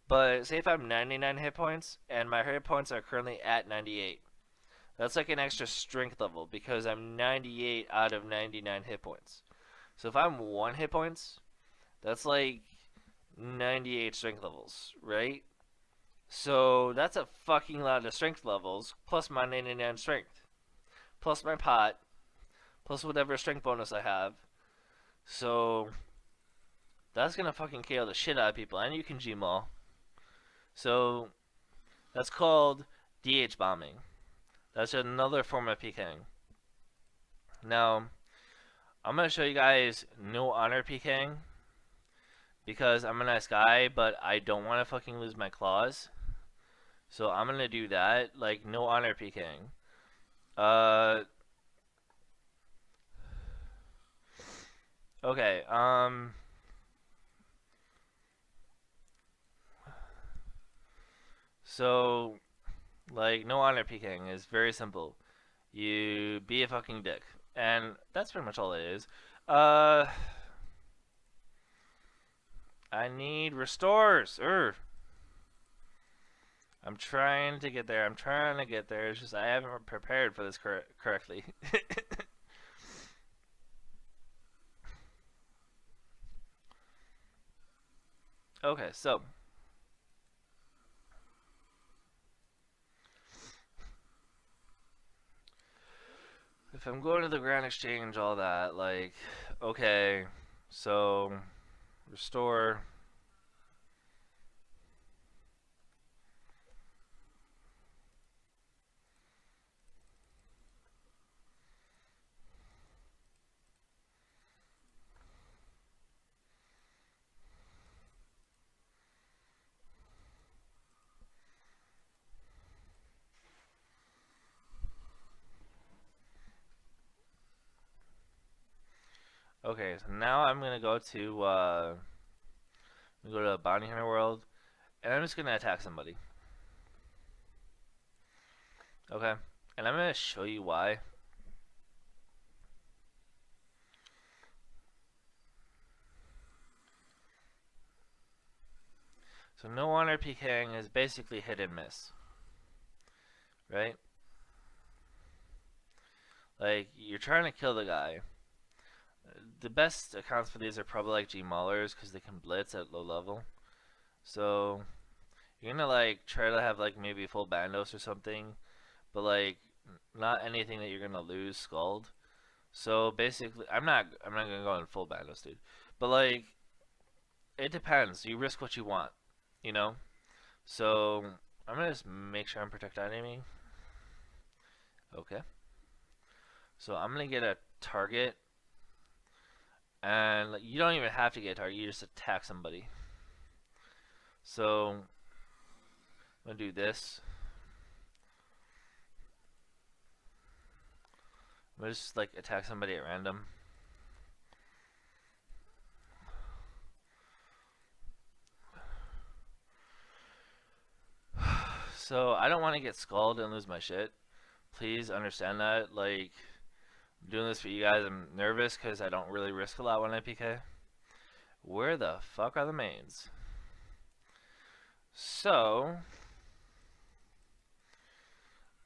But say if I'm 99 hit points, and my hit points are currently at 98. That's like an extra strength level because I'm 98 out of 99 hit points. So if I'm 1 hit points, that's like 98 strength levels, right? So that's a fucking lot of strength levels, plus my 99 strength, plus my pot, plus whatever strength bonus I have. So that's gonna fucking KO the shit out of people, and you can Gmaul. So that's called DH bombing. That's another form of pking. Now, I'm going to show you guys no honor pking because I'm a nice guy, but I don't want to fucking lose my claws. So I'm going to do that, like no honor pking. Okay, so, like, no honor PKing is very simple. You be a fucking dick. And that's pretty much all it is. Uh, I need restores. I'm trying to get there. I'm trying to get there. It's just I haven't prepared for this correctly. Okay, so if I'm going to the Grand Exchange, all that, like, okay, so restore. Okay, so now I'm gonna go to Bounty Hunter World, and I'm just gonna attack somebody. Okay, and I'm gonna show you why. So no honor PKing is basically hit and miss, right? Like you're trying to kill the guy. The best accounts for these are probably like G Maulers because they can blitz at low level. So you're gonna like try to have like maybe full bandos or something, but like not anything that you're gonna lose scald. So basically, I'm not gonna go in full bandos, dude. But like it depends. You risk what you want, you know. So I'm gonna just make sure I'm protect enemy. Okay. So I'm gonna get a target, and like, you don't even have to get a target. You just attack somebody. So I'm gonna do this. I'm gonna just like attack somebody at random. So I don't want to get skulled and lose my shit. Please understand that. Like, I'm doing this for you guys. I'm nervous because I don't really risk a lot when I PK. Where the fuck are the mains? So,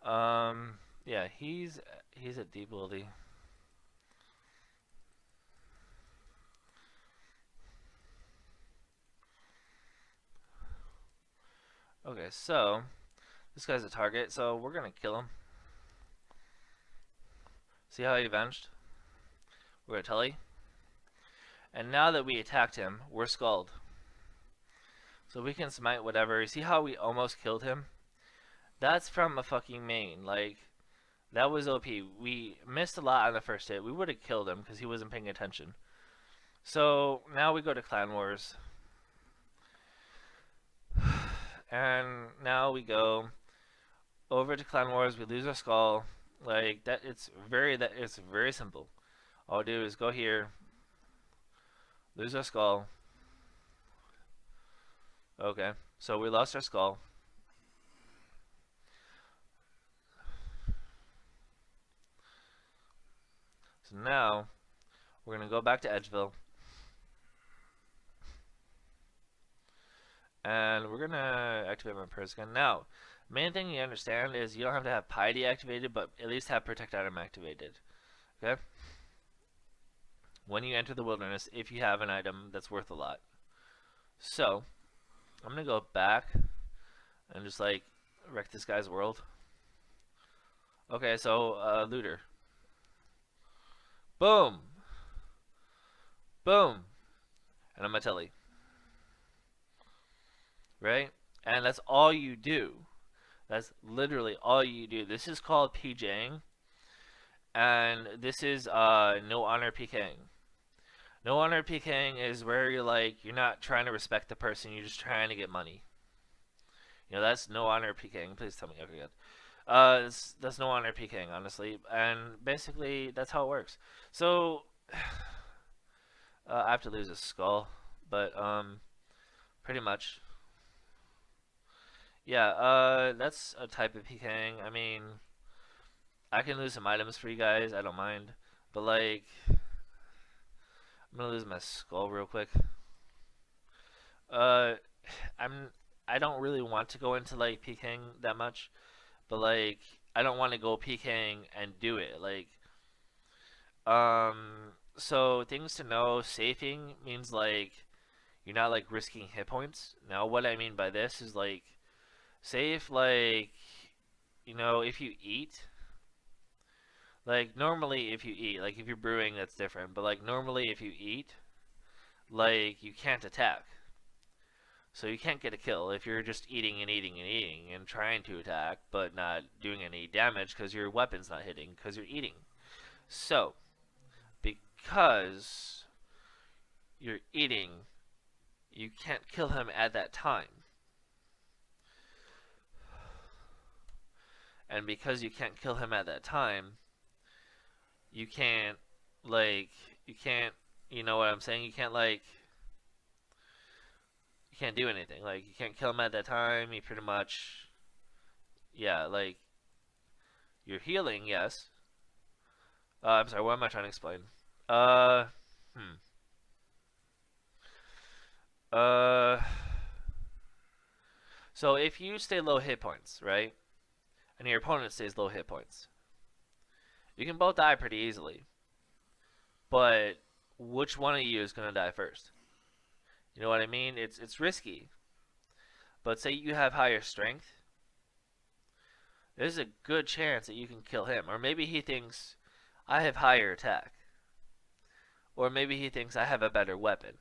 yeah, he's at deep ability. Okay, so this guy's a target, so we're gonna kill him. See how he avenged? We're gonna telly. And now that we attacked him, we're skulled. So we can smite whatever. You see how we almost killed him? That's from a fucking main. Like, that was OP. We missed a lot on the first hit. We would have killed him because he wasn't paying attention. So now we go to Clan Wars. And now we go over to Clan Wars. We lose our skull. Like that, it's very simple. All we do is go here, lose our skull. Okay, so we lost our skull. So now we're gonna go back to Edgeville, and we're gonna activate my purse gun. Now, main thing you understand is you don't have to have piety activated, but at least have protect item activated. Okay. When you enter the wilderness, if you have an item that's worth a lot. So I'm gonna go back and just like wreck this guy's world. Okay, so looter. Boom. Boom. And I'm a telly. Right? And that's all you do. That's literally all you do. This is called PJing. And this is no honor PKing. No honor PKing is where you're like, you're not trying to respect the person, you're just trying to get money. You know, that's no honor PKing. Please tell me. Okay, good. That's no honor PKing, honestly. And basically, that's how it works. So, I have to lose a skull, but pretty much. Yeah, that's a type of pking. I mean, I can lose some items for you guys. I don't mind, but like, I'm gonna lose my skull real quick. Uh, I'm. I don't really want to go into like pking that much, but like, I don't want to go pking and do it. Like, so things to know. Safing means like you're not like risking hit points. Now, what I mean by this is like, say if like, if you eat, like normally if you eat, like if you're brewing, that's different. But like normally if you eat, like you can't attack. So you can't get a kill if you're just eating and eating and eating and trying to attack, but not doing any damage because your weapon's not hitting because you're eating. So, because you're eating, you can't kill him at that time. And because you can't kill him at that time, you can't, like, you can't, you know what I'm saying? You can't, like, you can't do anything. Like, you can't kill him at that time. You pretty much, yeah, like, you're healing, yes. I'm sorry, what am I trying to explain? Uh, hmm. Uh, so if you stay low hit points, right? And your opponent stays low hit points, you can both die pretty easily. But which one of you is gonna die first? You know what I mean? It's risky. But say you have higher strength, there's a good chance that you can kill him. Or maybe he thinks I have higher attack. Or maybe he thinks I have a better weapon.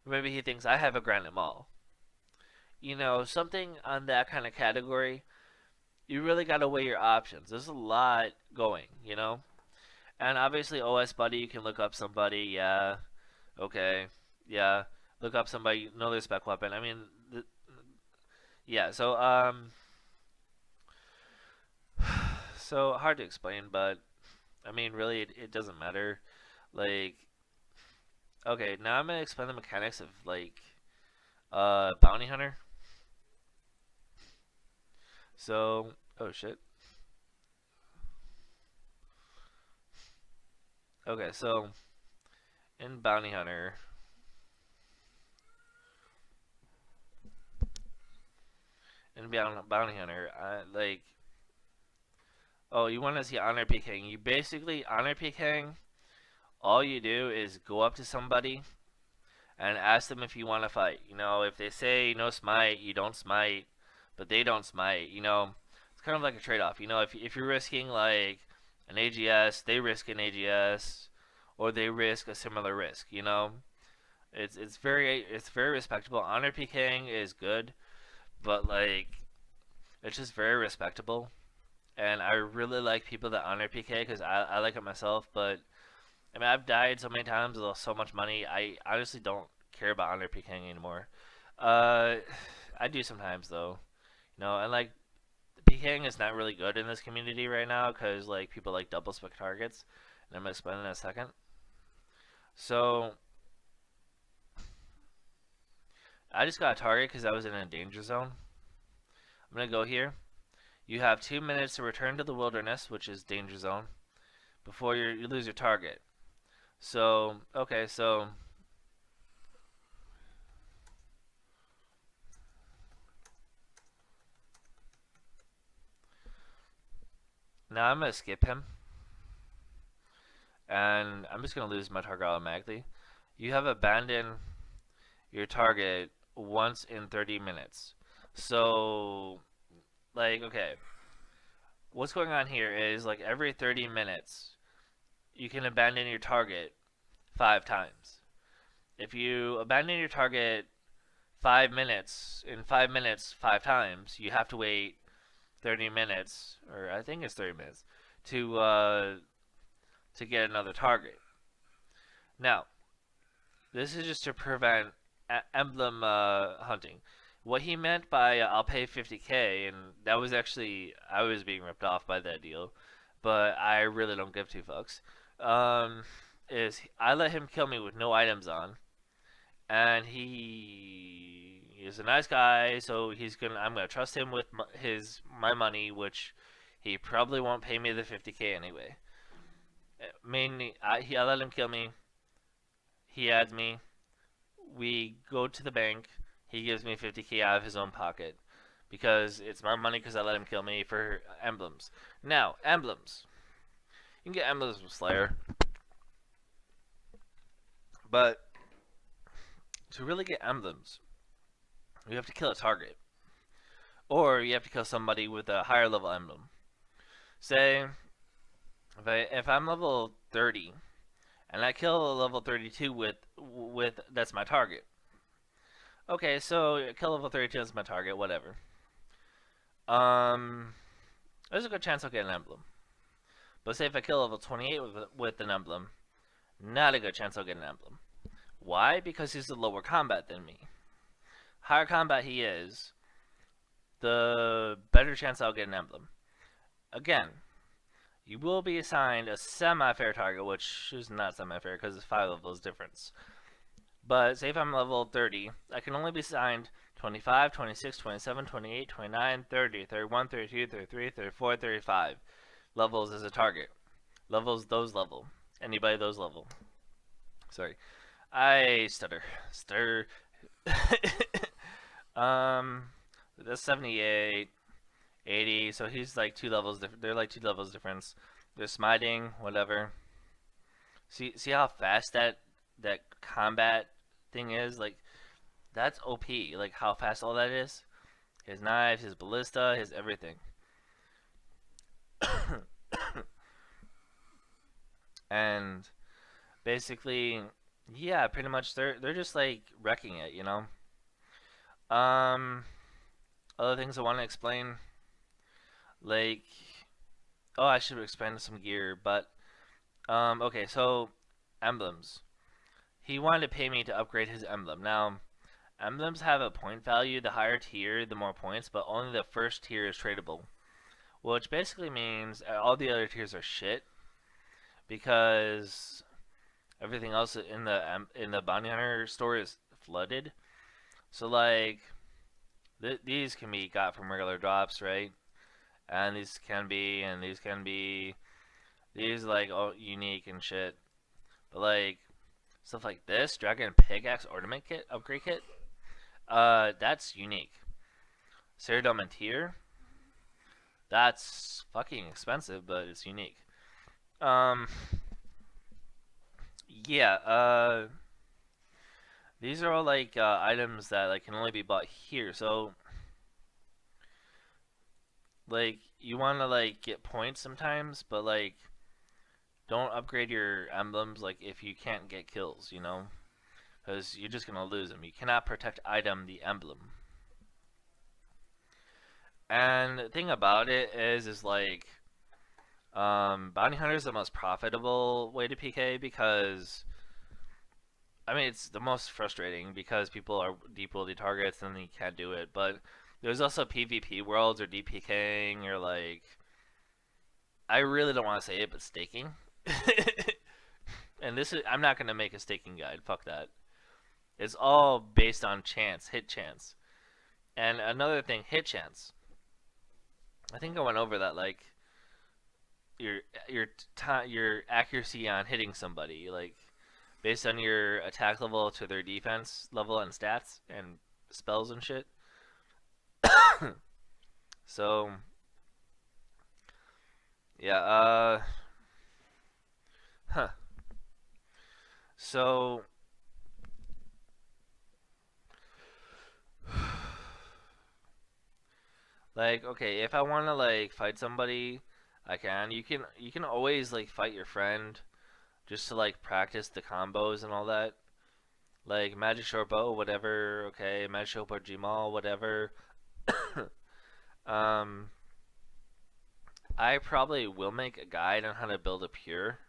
Or maybe he thinks I have a granite maul. Something on that kind of category. You really gotta weigh your options. There's a lot going. And obviously OS Buddy, you can look up somebody, yeah, okay, yeah. Look up somebody, know their spec weapon. I mean, yeah, so hard to explain, but I mean, really, it doesn't matter. Like, okay, now I'm gonna explain the mechanics of like bounty hunter. So, oh shit. Okay, so in bounty hunter, I like. Oh, you want to see honor pking? You basically honor pking. All you do is go up to somebody and ask them if you want to fight. If they say no smite, you don't smite, but they don't smite. It's kind of like a trade-off. If you're risking like an AGS, they risk an AGS, or they risk a similar risk. It's very respectable. Honor PKing is good, but like it's just very respectable. And I really like people that honor PK because I like it myself. But I mean, I've died so many times with so much money. I honestly don't care about honor PKing anymore. Uh, I do sometimes though, and like PKing is not really good in this community right now because like people like double spec targets, and I'm gonna explain in a second. So I just got a target because I was in a danger zone. I'm gonna go here. You have 2 minutes to return to the wilderness, which is danger zone, before you lose your target. So, okay, so now I'm going to skip him, and I'm just going to lose my target automatically. You have abandoned your target once in 30 minutes. So, like, okay, what's going on here is, like, every 30 minutes, you can abandon your target 5 times. If you abandon your target 5 minutes, in 5 minutes, 5 times, you have to wait 30 minutes, or I think it's 30 minutes, to get another target. Now, this is just to prevent emblem hunting. What he meant by I'll pay 50K, and that was actually, I was being ripped off by that deal, but I really don't give two fucks. Um, is I let him kill me with no items on, and he is a nice guy, so I'm gonna trust him with my money, which he probably won't pay me the 50k anyway. Mainly, I let him kill me. He adds me. We go to the bank. He gives me 50k out of his own pocket because it's my money because I let him kill me for emblems. Now, emblems. You can get emblems from Slayer, but to really get emblems, you have to kill a target, or you have to kill somebody with a higher level emblem. Say, if I'm level 30 and I kill a level 32 with that's my target. Okay, so kill level 32 is my target, whatever. There's a good chance I'll get an emblem. But say if I kill level 28 with an emblem, not a good chance I'll get an emblem. Why? Because he's a lower combat than me. Higher combat he is, the better chance I'll get an emblem. Again, you will be assigned a semi-fair target, which is not semi-fair because it's 5 levels difference. But say if I'm level 30, I can only be assigned 25, 26, 27, 28, 29, 30, 31, 32, 33, 34, 35 levels as a target. Levels those level. Anybody those level. Sorry. I stutter. That's 78, 80, so he's like 2 levels different. They're like 2 levels difference. They're smiting, whatever. See how fast that combat thing is? Like, that's OP. Like, how fast all that is. His knives, his ballista, his everything. And basically, yeah, pretty much they're just like wrecking it, you know. Other things I want to explain, like, oh, I should explain some gear, but okay, so emblems. He wanted to pay me to upgrade his emblem. Now, emblems have a point value. The higher tier, the more points, but only the first tier is tradable, which basically means all the other tiers are shit because everything else in the bounty hunter store is flooded. So like, these can be got from regular drops, right? And these can be, and these can be. These like all unique and shit. But like stuff like this, Dragon Pickaxe Ornament Kit, Upgrade Kit, that's unique. Serger, that's fucking expensive, but it's unique. Yeah, these are all like items that like can only be bought here. So like you want to like get points sometimes, but like don't upgrade your emblems like if you can't get kills, you know, because you're just gonna lose them. You cannot protect item the emblem. And the thing about it is like bounty hunter is the most profitable way to PK because I mean it's the most frustrating because people are deep wildy targets and you can't do it. But there's also PvP worlds or DPKing or like I really don't want to say it, but staking. And this is I'm not gonna make a staking guide. Fuck that. It's all based on chance, hit chance. And another thing, hit chance. I think I went over that like your accuracy on hitting somebody like based on your attack level to their defense level and stats and spells and shit. So yeah, huh. So like okay, if I want to like fight somebody, I can. You can always like fight your friend just to like practice the combos and all that. Like Magic Short Bow, whatever. Okay, Magic Short Bow Gmaul, whatever. um, I probably will make a guide on how to build a pure.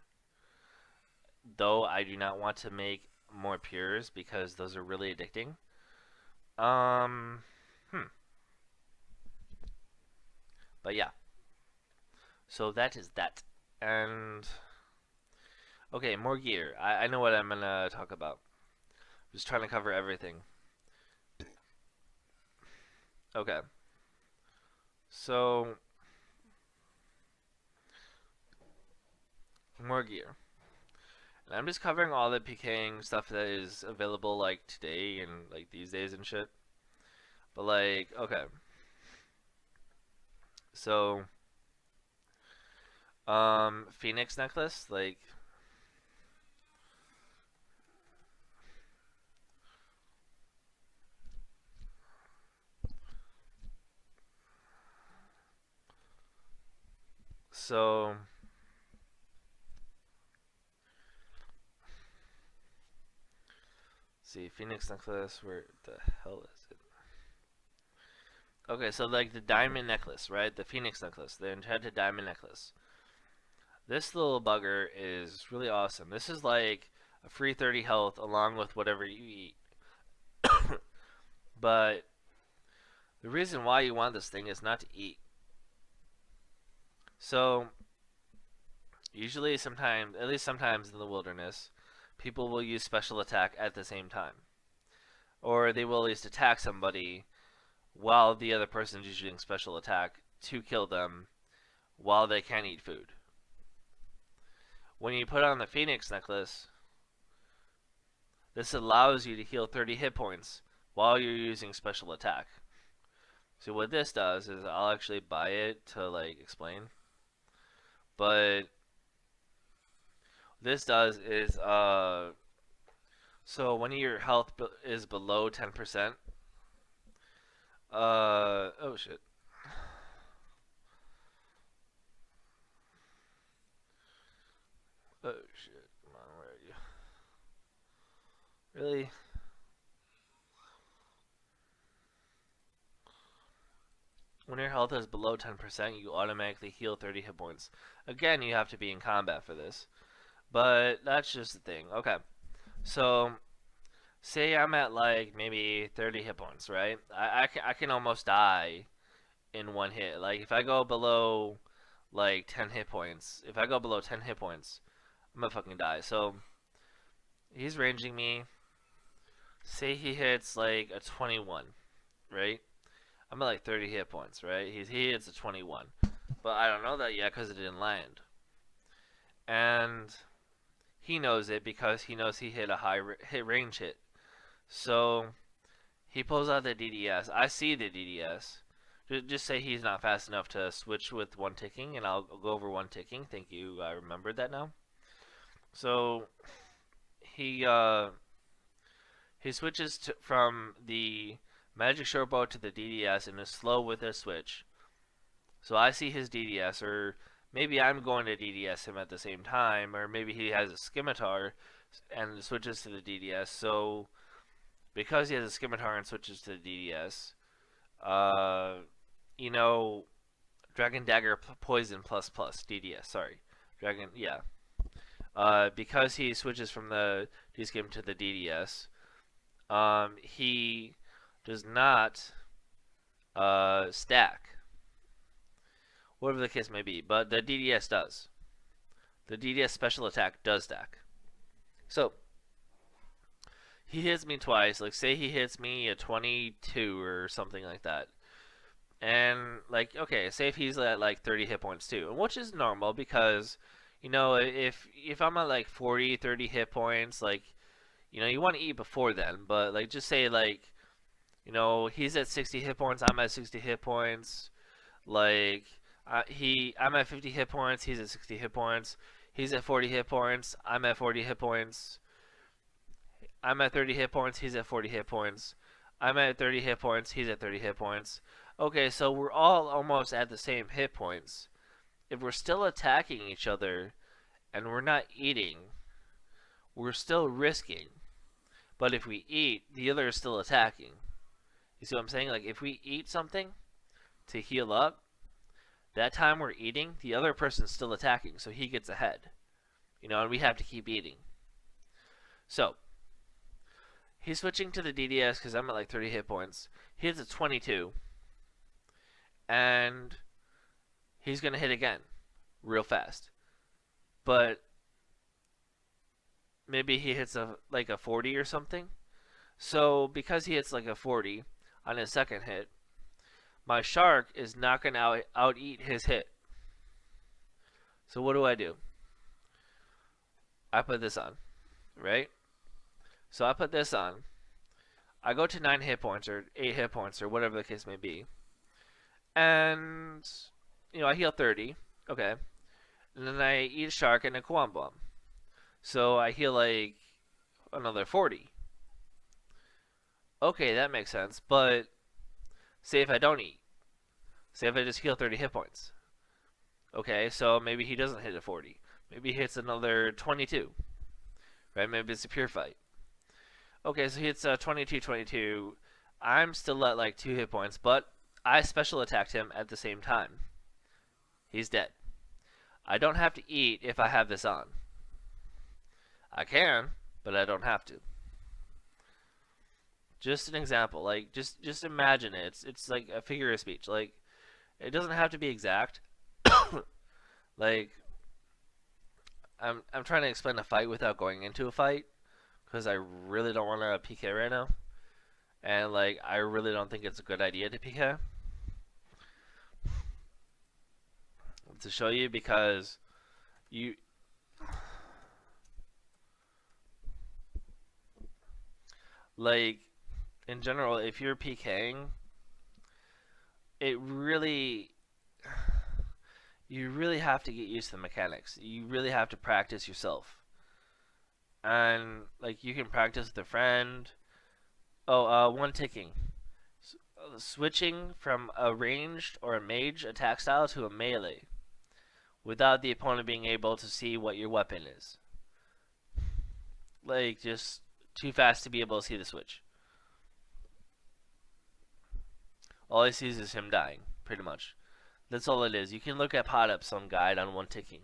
Though I do not want to make more pures because those are really addicting. Um, hmm. But yeah. So that is that. And Okay, more gear. I know what I'm gonna talk about. Just trying to cover everything. Okay. So, more gear. And I'm just covering all the pking stuff that is available like today and like these days and shit. But like, okay. So, Phoenix necklace, like so see, Phoenix necklace, where the hell is it? Okay, so like the diamond necklace, right? The Phoenix necklace, the enchanted diamond necklace. This little bugger is really awesome. This is like a free 30 health along with whatever you eat. But the reason why you want this thing is not to eat. So, usually, sometimes, at least sometimes in the wilderness, people will use special attack at the same time. Or they will at least attack somebody while the other person is using special attack to kill them while they can't eat food. When you put on the Phoenix necklace, this allows you to heal 30 hit points while you're using special attack. So what this does is I'll actually buy it to like explain. But this does is so when your health is below 10%, oh shit. Oh shit. Come on, where are you? Really? When your health is below 10%, you automatically heal 30 hit points. Again, you have to be in combat for this. But that's just the thing. Okay. So, say I'm at like maybe 30 hit points, right? I can almost die in one hit. Like, if I go below like 10 hit points, if I go below 10 hit points, I'm gonna fucking die. So, he's ranging me. Say he hits like a 21, right? I'm at like 30 hit points, right? He hits a 21. But I don't know that yet because it didn't land. And he knows it because he knows he hit a high hit range hit. So he pulls out the DDS. I see the DDS. Just say he's not fast enough to switch with one ticking, and I'll go over one ticking. Thank you. I remembered that now. So he switches from the magic shortbow to the DDS and is slow with his switch. So I see his DDS, or maybe I'm going to DDS him at the same time, or maybe he has a scimitar and switches to the DDS. So because he has a scimitar and switches to the DDS, you know, Dragon Dagger Poison plus DDS. Sorry, Dragon. Yeah. Because he switches from the D-Skim to the DDS, he does not stack, whatever the case may be, but the DDS does. The DDS special attack does stack. So, he hits me twice. Like, say he hits me a 22 or something like that. And, like, okay, say if he's at, like, 30 hit points too. Which is normal because, you know, if I'm at, like, 40, 30 hit points, like, you know, you want to eat before then. But, like, just say, like, you know, he's at 60 hit points, I'm at 60 hit points. Like, I'm at 50 hit points, he's at 60 hit points. He's at 40 hit points, I'm at 40 hit points. I'm at 30 hit points, he's at 40 hit points. I'm at 30 hit points, he's at 30 hit points. Okay, so we're all almost at the same hit points. If we're still attacking each other and we're not eating, we're still risking. But if we eat, the other is still attacking. You see what I'm saying? Like, if we eat something to heal up, that time we're eating, the other person's still attacking, so he gets ahead. You know, and we have to keep eating. So, he's switching to the DDS because I'm at like 30 hit points. He hits a 22. And he's going to hit again real fast. But maybe he hits like a 40 or something. So because he hits like a 40 on his second hit, my shark is not going to out eat his hit. So what do? I put this on, right? So I put this on. I go to 9 hit points or 8 hit points or whatever the case may be. And, I heal 30. Okay. And then I eat a shark and a Kwon Bomb. So I heal like another 40. Okay, that makes sense. But say if I don't eat. Say if I just heal 30 hit points. Okay, so maybe he doesn't hit a 40. Maybe he hits another 22. Right? Maybe it's a pure fight. Okay, so he hits 22, 22. I'm still at like 2 hit points, but I special attacked him at the same time. He's dead. I don't have to eat if I have this on. I can, but I don't have to. Just an example, like just imagine it. It's like a figure of speech. Like it doesn't have to be exact. Like I'm trying to explain a fight without going into a fight because I really don't want to PK right now, and like I really don't think it's a good idea to PK. To show you because you like in general if you're PKing it really you really have to get used to the mechanics. You really have to practice yourself. And like you can practice with a friend. One ticking. Switching from a ranged or a mage attack style to a melee without the opponent being able to see what your weapon is. Like just too fast to be able to see the switch. All he sees is him dying, pretty much. That's all it is. You can look at pot up some guide on one ticking.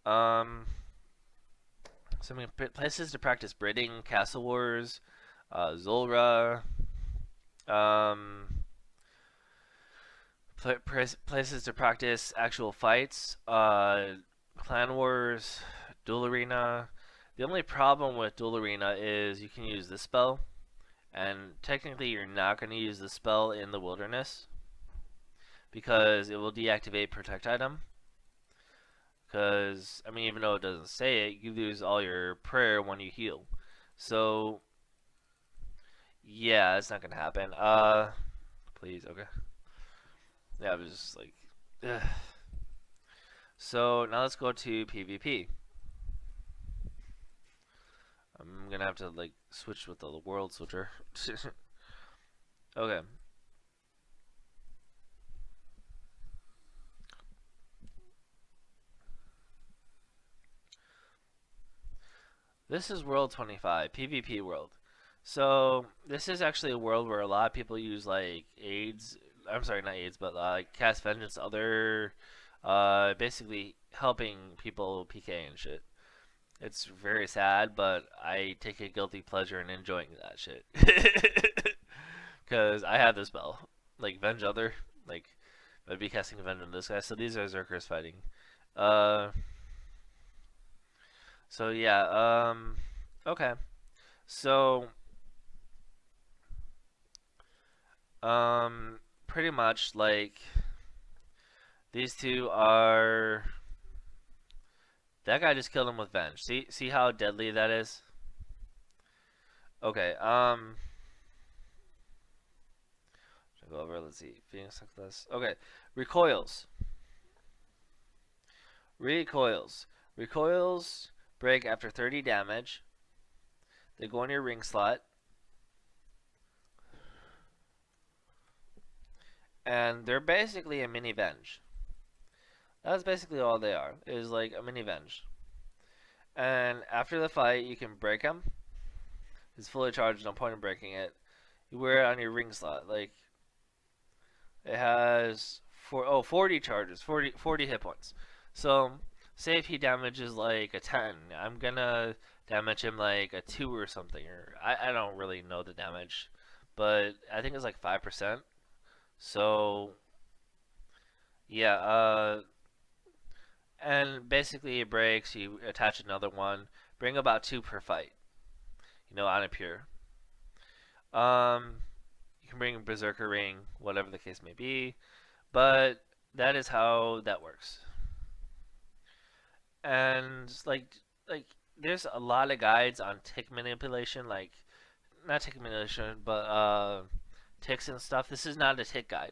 Some places to practice Bridding, Castle Wars, Zulra. Places to practice actual fights, Clan Wars, Duel Arena. The only problem with Duel Arena is you can use this spell, and technically you're not going to use the spell in the wilderness because it will deactivate protect item. Because, I mean, even though it doesn't say it, you lose all your prayer when you heal. So, yeah, it's not going to happen. Please, okay. Yeah, I was just like, ugh. So, now let's go to PvP. I'm going to have to, like, switch with the world switcher. Okay. This is World 25, PvP World. So, this is actually a world where a lot of people use, like, AIDS. I'm sorry, not AIDS, but, Cast Vengeance, other, basically helping people PK and shit. It's very sad, but I take a guilty pleasure in enjoying that shit. Because I have this spell. Like, Venge Other. Like, I'd be casting Venge on this guy. So these are Zerkers fighting. So yeah, okay. So, pretty much, like, these two are... That guy just killed him with Venge. See how deadly that is? Okay, go over, let's see. Phoenix Necklace. Okay, recoils. Recoils. Recoils break after 30 damage. They go in your ring slot. And they're basically a mini Venge. That's basically all they are. Is like a mini Venge. And after the fight, you can break them. It's fully charged, no point in breaking it. You wear it on your ring slot. Like, it has 40 charges, 40 hit points. So, say if he damages like a 10, I'm gonna damage him like a 2 or something. Or I don't really know the damage, but I think it's like 5%. So, yeah, And basically it breaks, you attach another one, bring about 2 per fight, on a pure. You can bring Berserker Ring, whatever the case may be, but that is how that works. And like there's a lot of guides on tick manipulation, like not tick manipulation, but ticks and stuff. This is not a tick guide.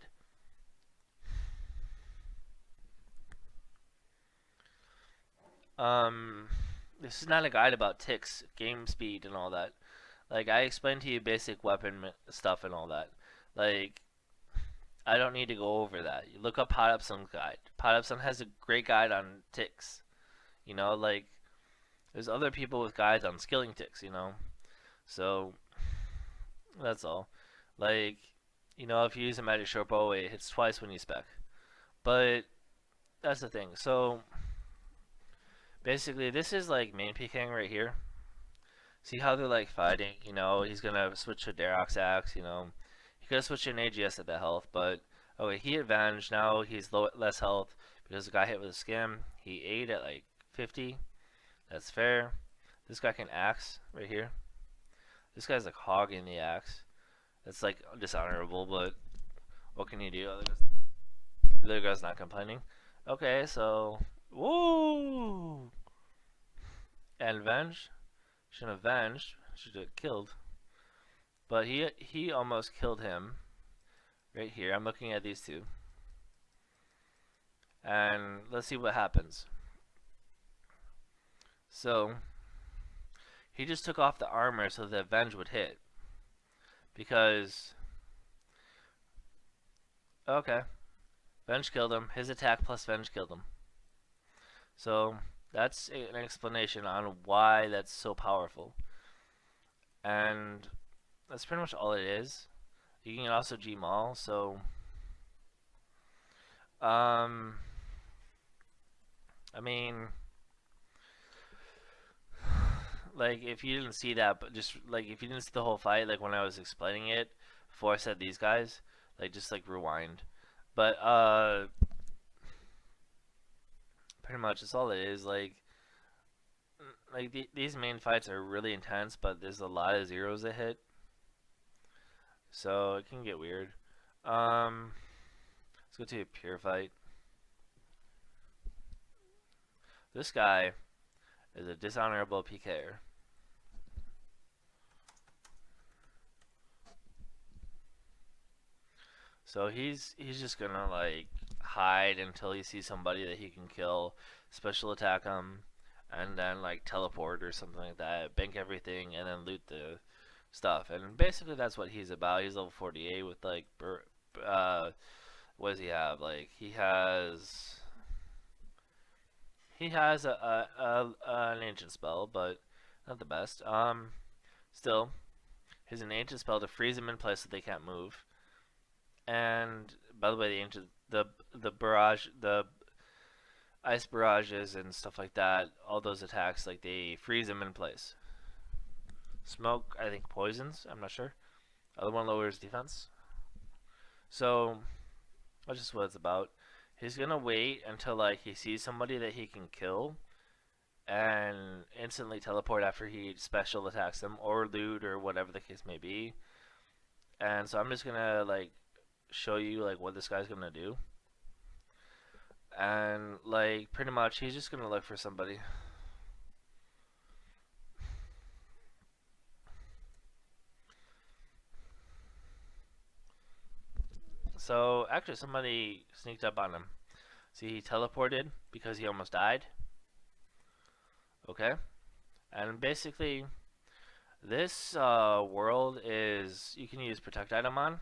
Um, this is not a guide about ticks, game speed, and all that. Like I explained to you basic weapon stuff and all that. Like I don't need to go over that. You look up Pot Upson's guide. Pot Upson has a great guide on ticks. Like there's other people with guides on skilling ticks. So that's all. Like if you use a magic short bow, it hits twice when you spec. But that's the thing. So basically, this is like main pking right here. See how they're like fighting? He's gonna switch to Darok's axe. He could have switched to an AGS at that health, but okay, he advantaged. Now he's less health because the guy hit with a skim. He ate at like 50. That's fair. This guy can axe right here. This guy's like hogging the axe. That's like dishonorable, but what can you do? The other guy's not complaining. Okay, so woo! And avenge. Shouldn't have avenged. Should have killed. But he almost killed him. Right here. I'm looking at these two. And let's see what happens. So he just took off the armor so the avenge would hit. Because okay. Venge killed him. His attack plus Venge killed him. So that's an explanation on why that's so powerful. And that's pretty much all it is. You can also G-Maul, so I mean, like if you didn't see that, but just like if you didn't see the whole fight, like when I was explaining it before I said these guys, like just like rewind. But pretty much that's all it is. Like these main fights are really intense, but there's a lot of zeros that hit, so it can get weird. Let's go to a pure fight. This guy is a dishonorable PKer. So he's just gonna like hide until he sees somebody that he can kill, special attack him, and then like teleport or something like that, bank everything, and then loot the stuff. And basically that's what he's about. He's level 48 with like what does he have? Like he has an ancient spell, but not the best. Still, he's an ancient spell to freeze them in place so they can't move. And by the way, the barrage, the ice barrages and stuff like that, all those attacks, like they freeze them in place. Smoke, I think poisons. I'm not sure. Other one lowers defense. So that's just what it's about. He's gonna wait until like he sees somebody that he can kill, and instantly teleport after he special attacks them or loot or whatever the case may be. And so I'm just gonna like show you like what this guy's gonna do. And like pretty much he's just gonna look for somebody. So actually somebody sneaked up on him. See, he teleported because he almost died. Okay. And basically this world is, you can use protect item on.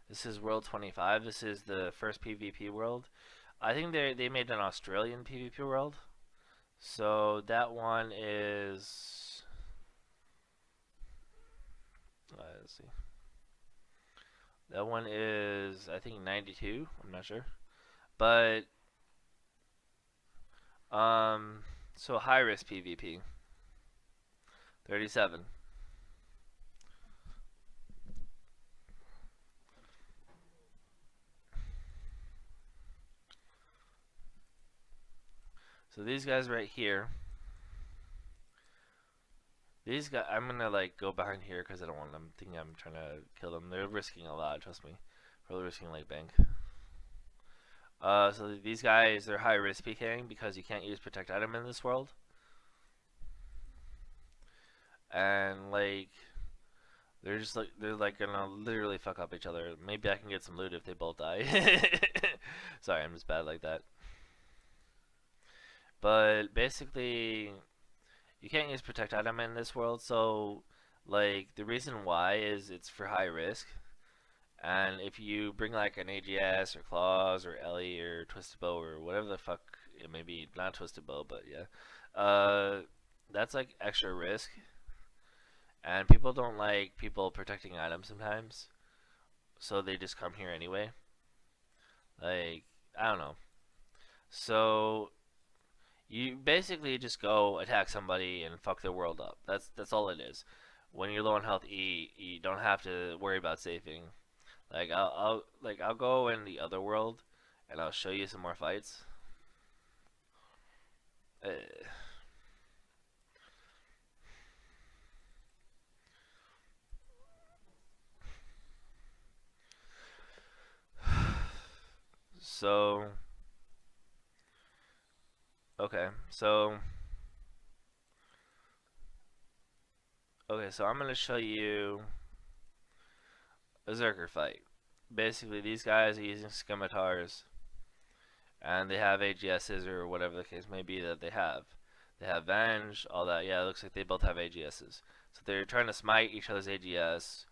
This is world 25. This is the first PvP world. I think they made an Australian PvP world. So that one is let's see. That one is I think 92. I'm not sure. But so high risk PvP 37. So So these guys right here, these guys, I'm gonna like go behind here because I don't want them thinking I'm trying to kill them. They're risking a lot, trust me. Probably risking like bank. So these guys, they're high risk PKing because you can't use protect item in this world. And like, they're like gonna literally fuck up each other. Maybe I can get some loot if they both die. Sorry, I'm just bad like that. But basically, you can't use protect item in this world, so like the reason why is it's for high risk. And if you bring like an AGS or claws or Ellie or twisted bow or whatever the fuck it may be, not twisted bow, but yeah, that's like extra risk. And people don't like people protecting items sometimes, so they just come here anyway. Like, I don't know. So you basically just go attack somebody and fuck their world up. That's all it is. When you're low on health E, you don't have to worry about saving. Like I'll go in the other world and I'll show you some more fights. Uh, so okay, so I'm gonna show you a Serger Fight. Basically, these guys are using scimitars, and they have AGSs or whatever the case may be that they have. They have Venge, all that. Yeah, it looks like they both have AGSs. So they're trying to smite each other's AGS.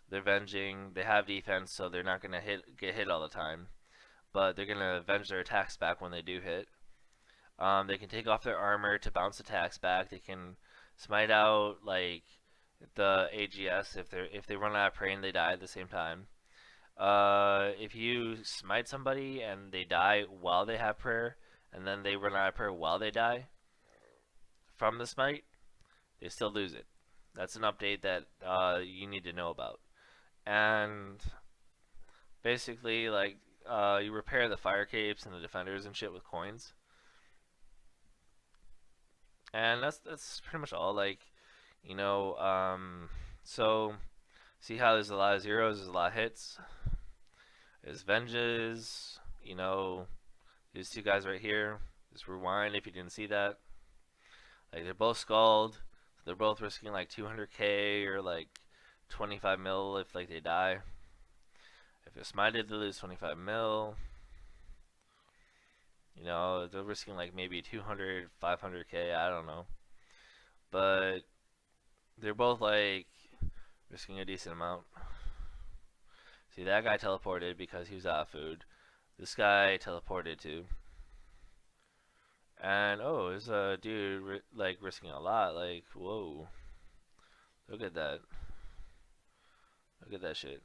They're venging. They have defense, so they're not gonna get hit all the time, but they're gonna avenge their attacks back when they do hit. They can take off their armor to bounce attacks back. They can smite out like the AGS if they run out of prey and they die at the same time. If you smite somebody and they die while they have prayer, and then they run out of prayer while they die from the smite, they still lose it. That's an update that you need to know about. And basically, like, you repair the fire capes and the defenders and shit with coins. And that's pretty much all. Like, you know, so see how there's a lot of zeros, there's a lot of hits. There's venges, you know, these two guys right here. Just rewind if you didn't see that. Like they're both skulled. So they're both risking like 200k or like 25 mil if like they die. If they're smited, they lose 25 mil. You know, they're risking like maybe 200, 500k. I don't know, but they're both like risking a decent amount. See, that guy teleported because he was out of food. This guy teleported too. And oh, there's a dude like risking a lot. Like, whoa, look at that. Look at that shit.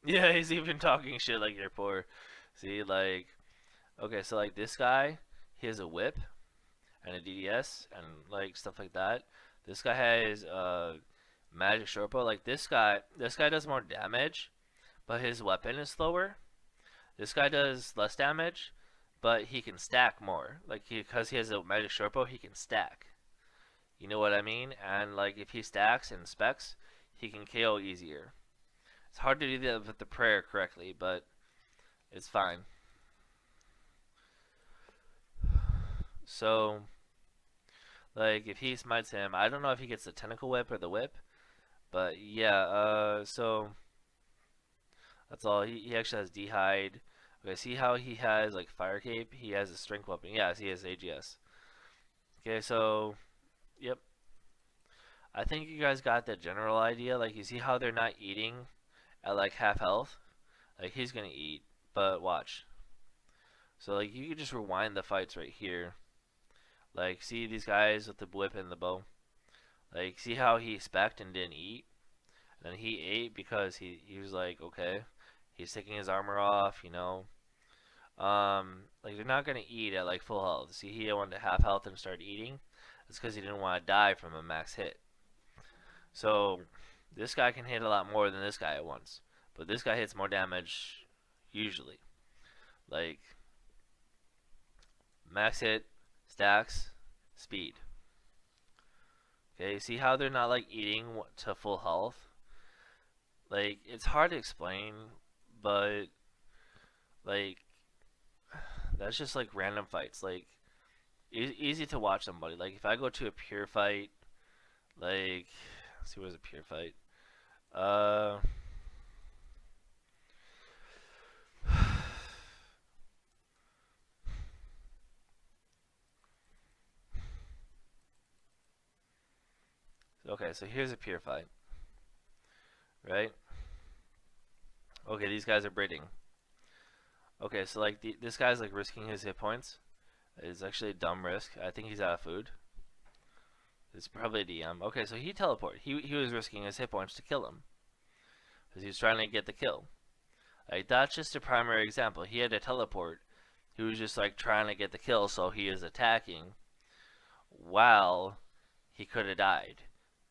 Yeah, he's even talking shit like you're poor. See, like, okay, so like this guy, he has a whip and a DDS and like stuff like that. This guy has magic short bow. Like this guy does more damage, but his weapon is slower. This guy does less damage, but he can stack more. Like because he has a magic short bow, he can stack. You know what I mean? And like if he stacks and specs, he can KO easier. It's hard to do that with the prayer correctly, but it's fine. So like if he smites him, I don't know if he gets the tentacle whip or the whip, but yeah. So that's all. He actually has D-hide. Okay, see how he has like fire cape? He has a strength weapon. Yeah, he has AGS. Okay, so yep. I think you guys got the general idea. Like you see how they're not eating at like half health? Like he's gonna eat, but watch. So like you can just rewind the fights right here. Like see these guys with the whip and the bow. Like see how he specced and didn't eat? And then he ate because he was like, okay. He's taking his armor off, you know. Like they're not gonna eat at like full health. See, he wanted to half health and start eating. That's because he didn't want to die from a max hit. So this guy can hit a lot more than this guy at once, but this guy hits more damage usually. Like max hit, stacks, speed. Okay, see how they're not like eating to full health? Like, it's hard to explain, but like, that's just like random fights. Like, easy to watch somebody. Like, if I go to a pure fight, like, let's see, what is a pure fight? Uh, okay, so here's a pure fight, right? Okay, these guys are breeding. Okay, so like this guy's like risking his hit points. It's actually a dumb risk. I think he's out of food. It's probably a DM. Okay, so he teleported. He was risking his hit points to kill him because he was trying to get the kill. Like, that's just a primary example. He had to teleport. He was just like trying to get the kill, so he is attacking while he could have died,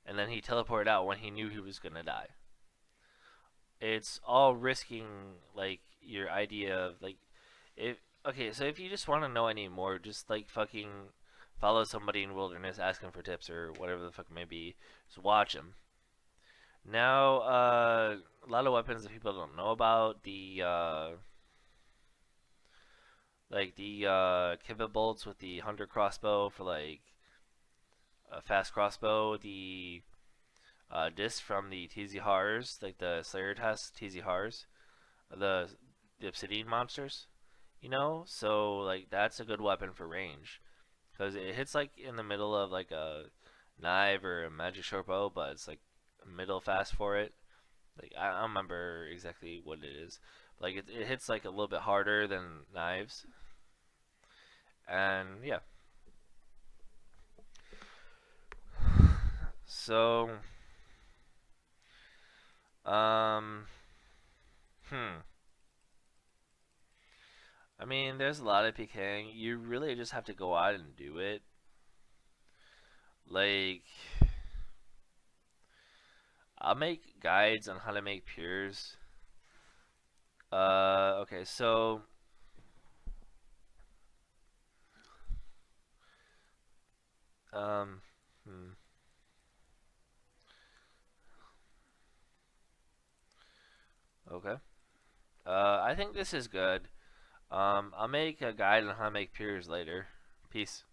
and then he teleported out when he knew he was gonna die. It's all risking like your idea of like if okay, so if you just want to know any more, just like fucking follow somebody in wilderness, ask him for tips or whatever the fuck it may be. Just watch him. Now, a lot of weapons that people don't know about like the pivot bolts with the hunter crossbow for like a fast crossbow, the disc from the TZ Hars, like the Slayer test TZ Hars, the obsidian monsters, you know. So like that's a good weapon for range because it hits like in the middle of like a knife or a magic short bow, but it's like middle fast for it. Like I don't remember exactly what it is. Like it hits like a little bit harder than knives, and yeah. So um hmm. I mean, there's a lot of pking. You really just have to go out and do it. Like, I'll make guides on how to make pures. Okay, so um, hmm, okay. I think this is good. I'll make a guide on how to make pures later. Peace.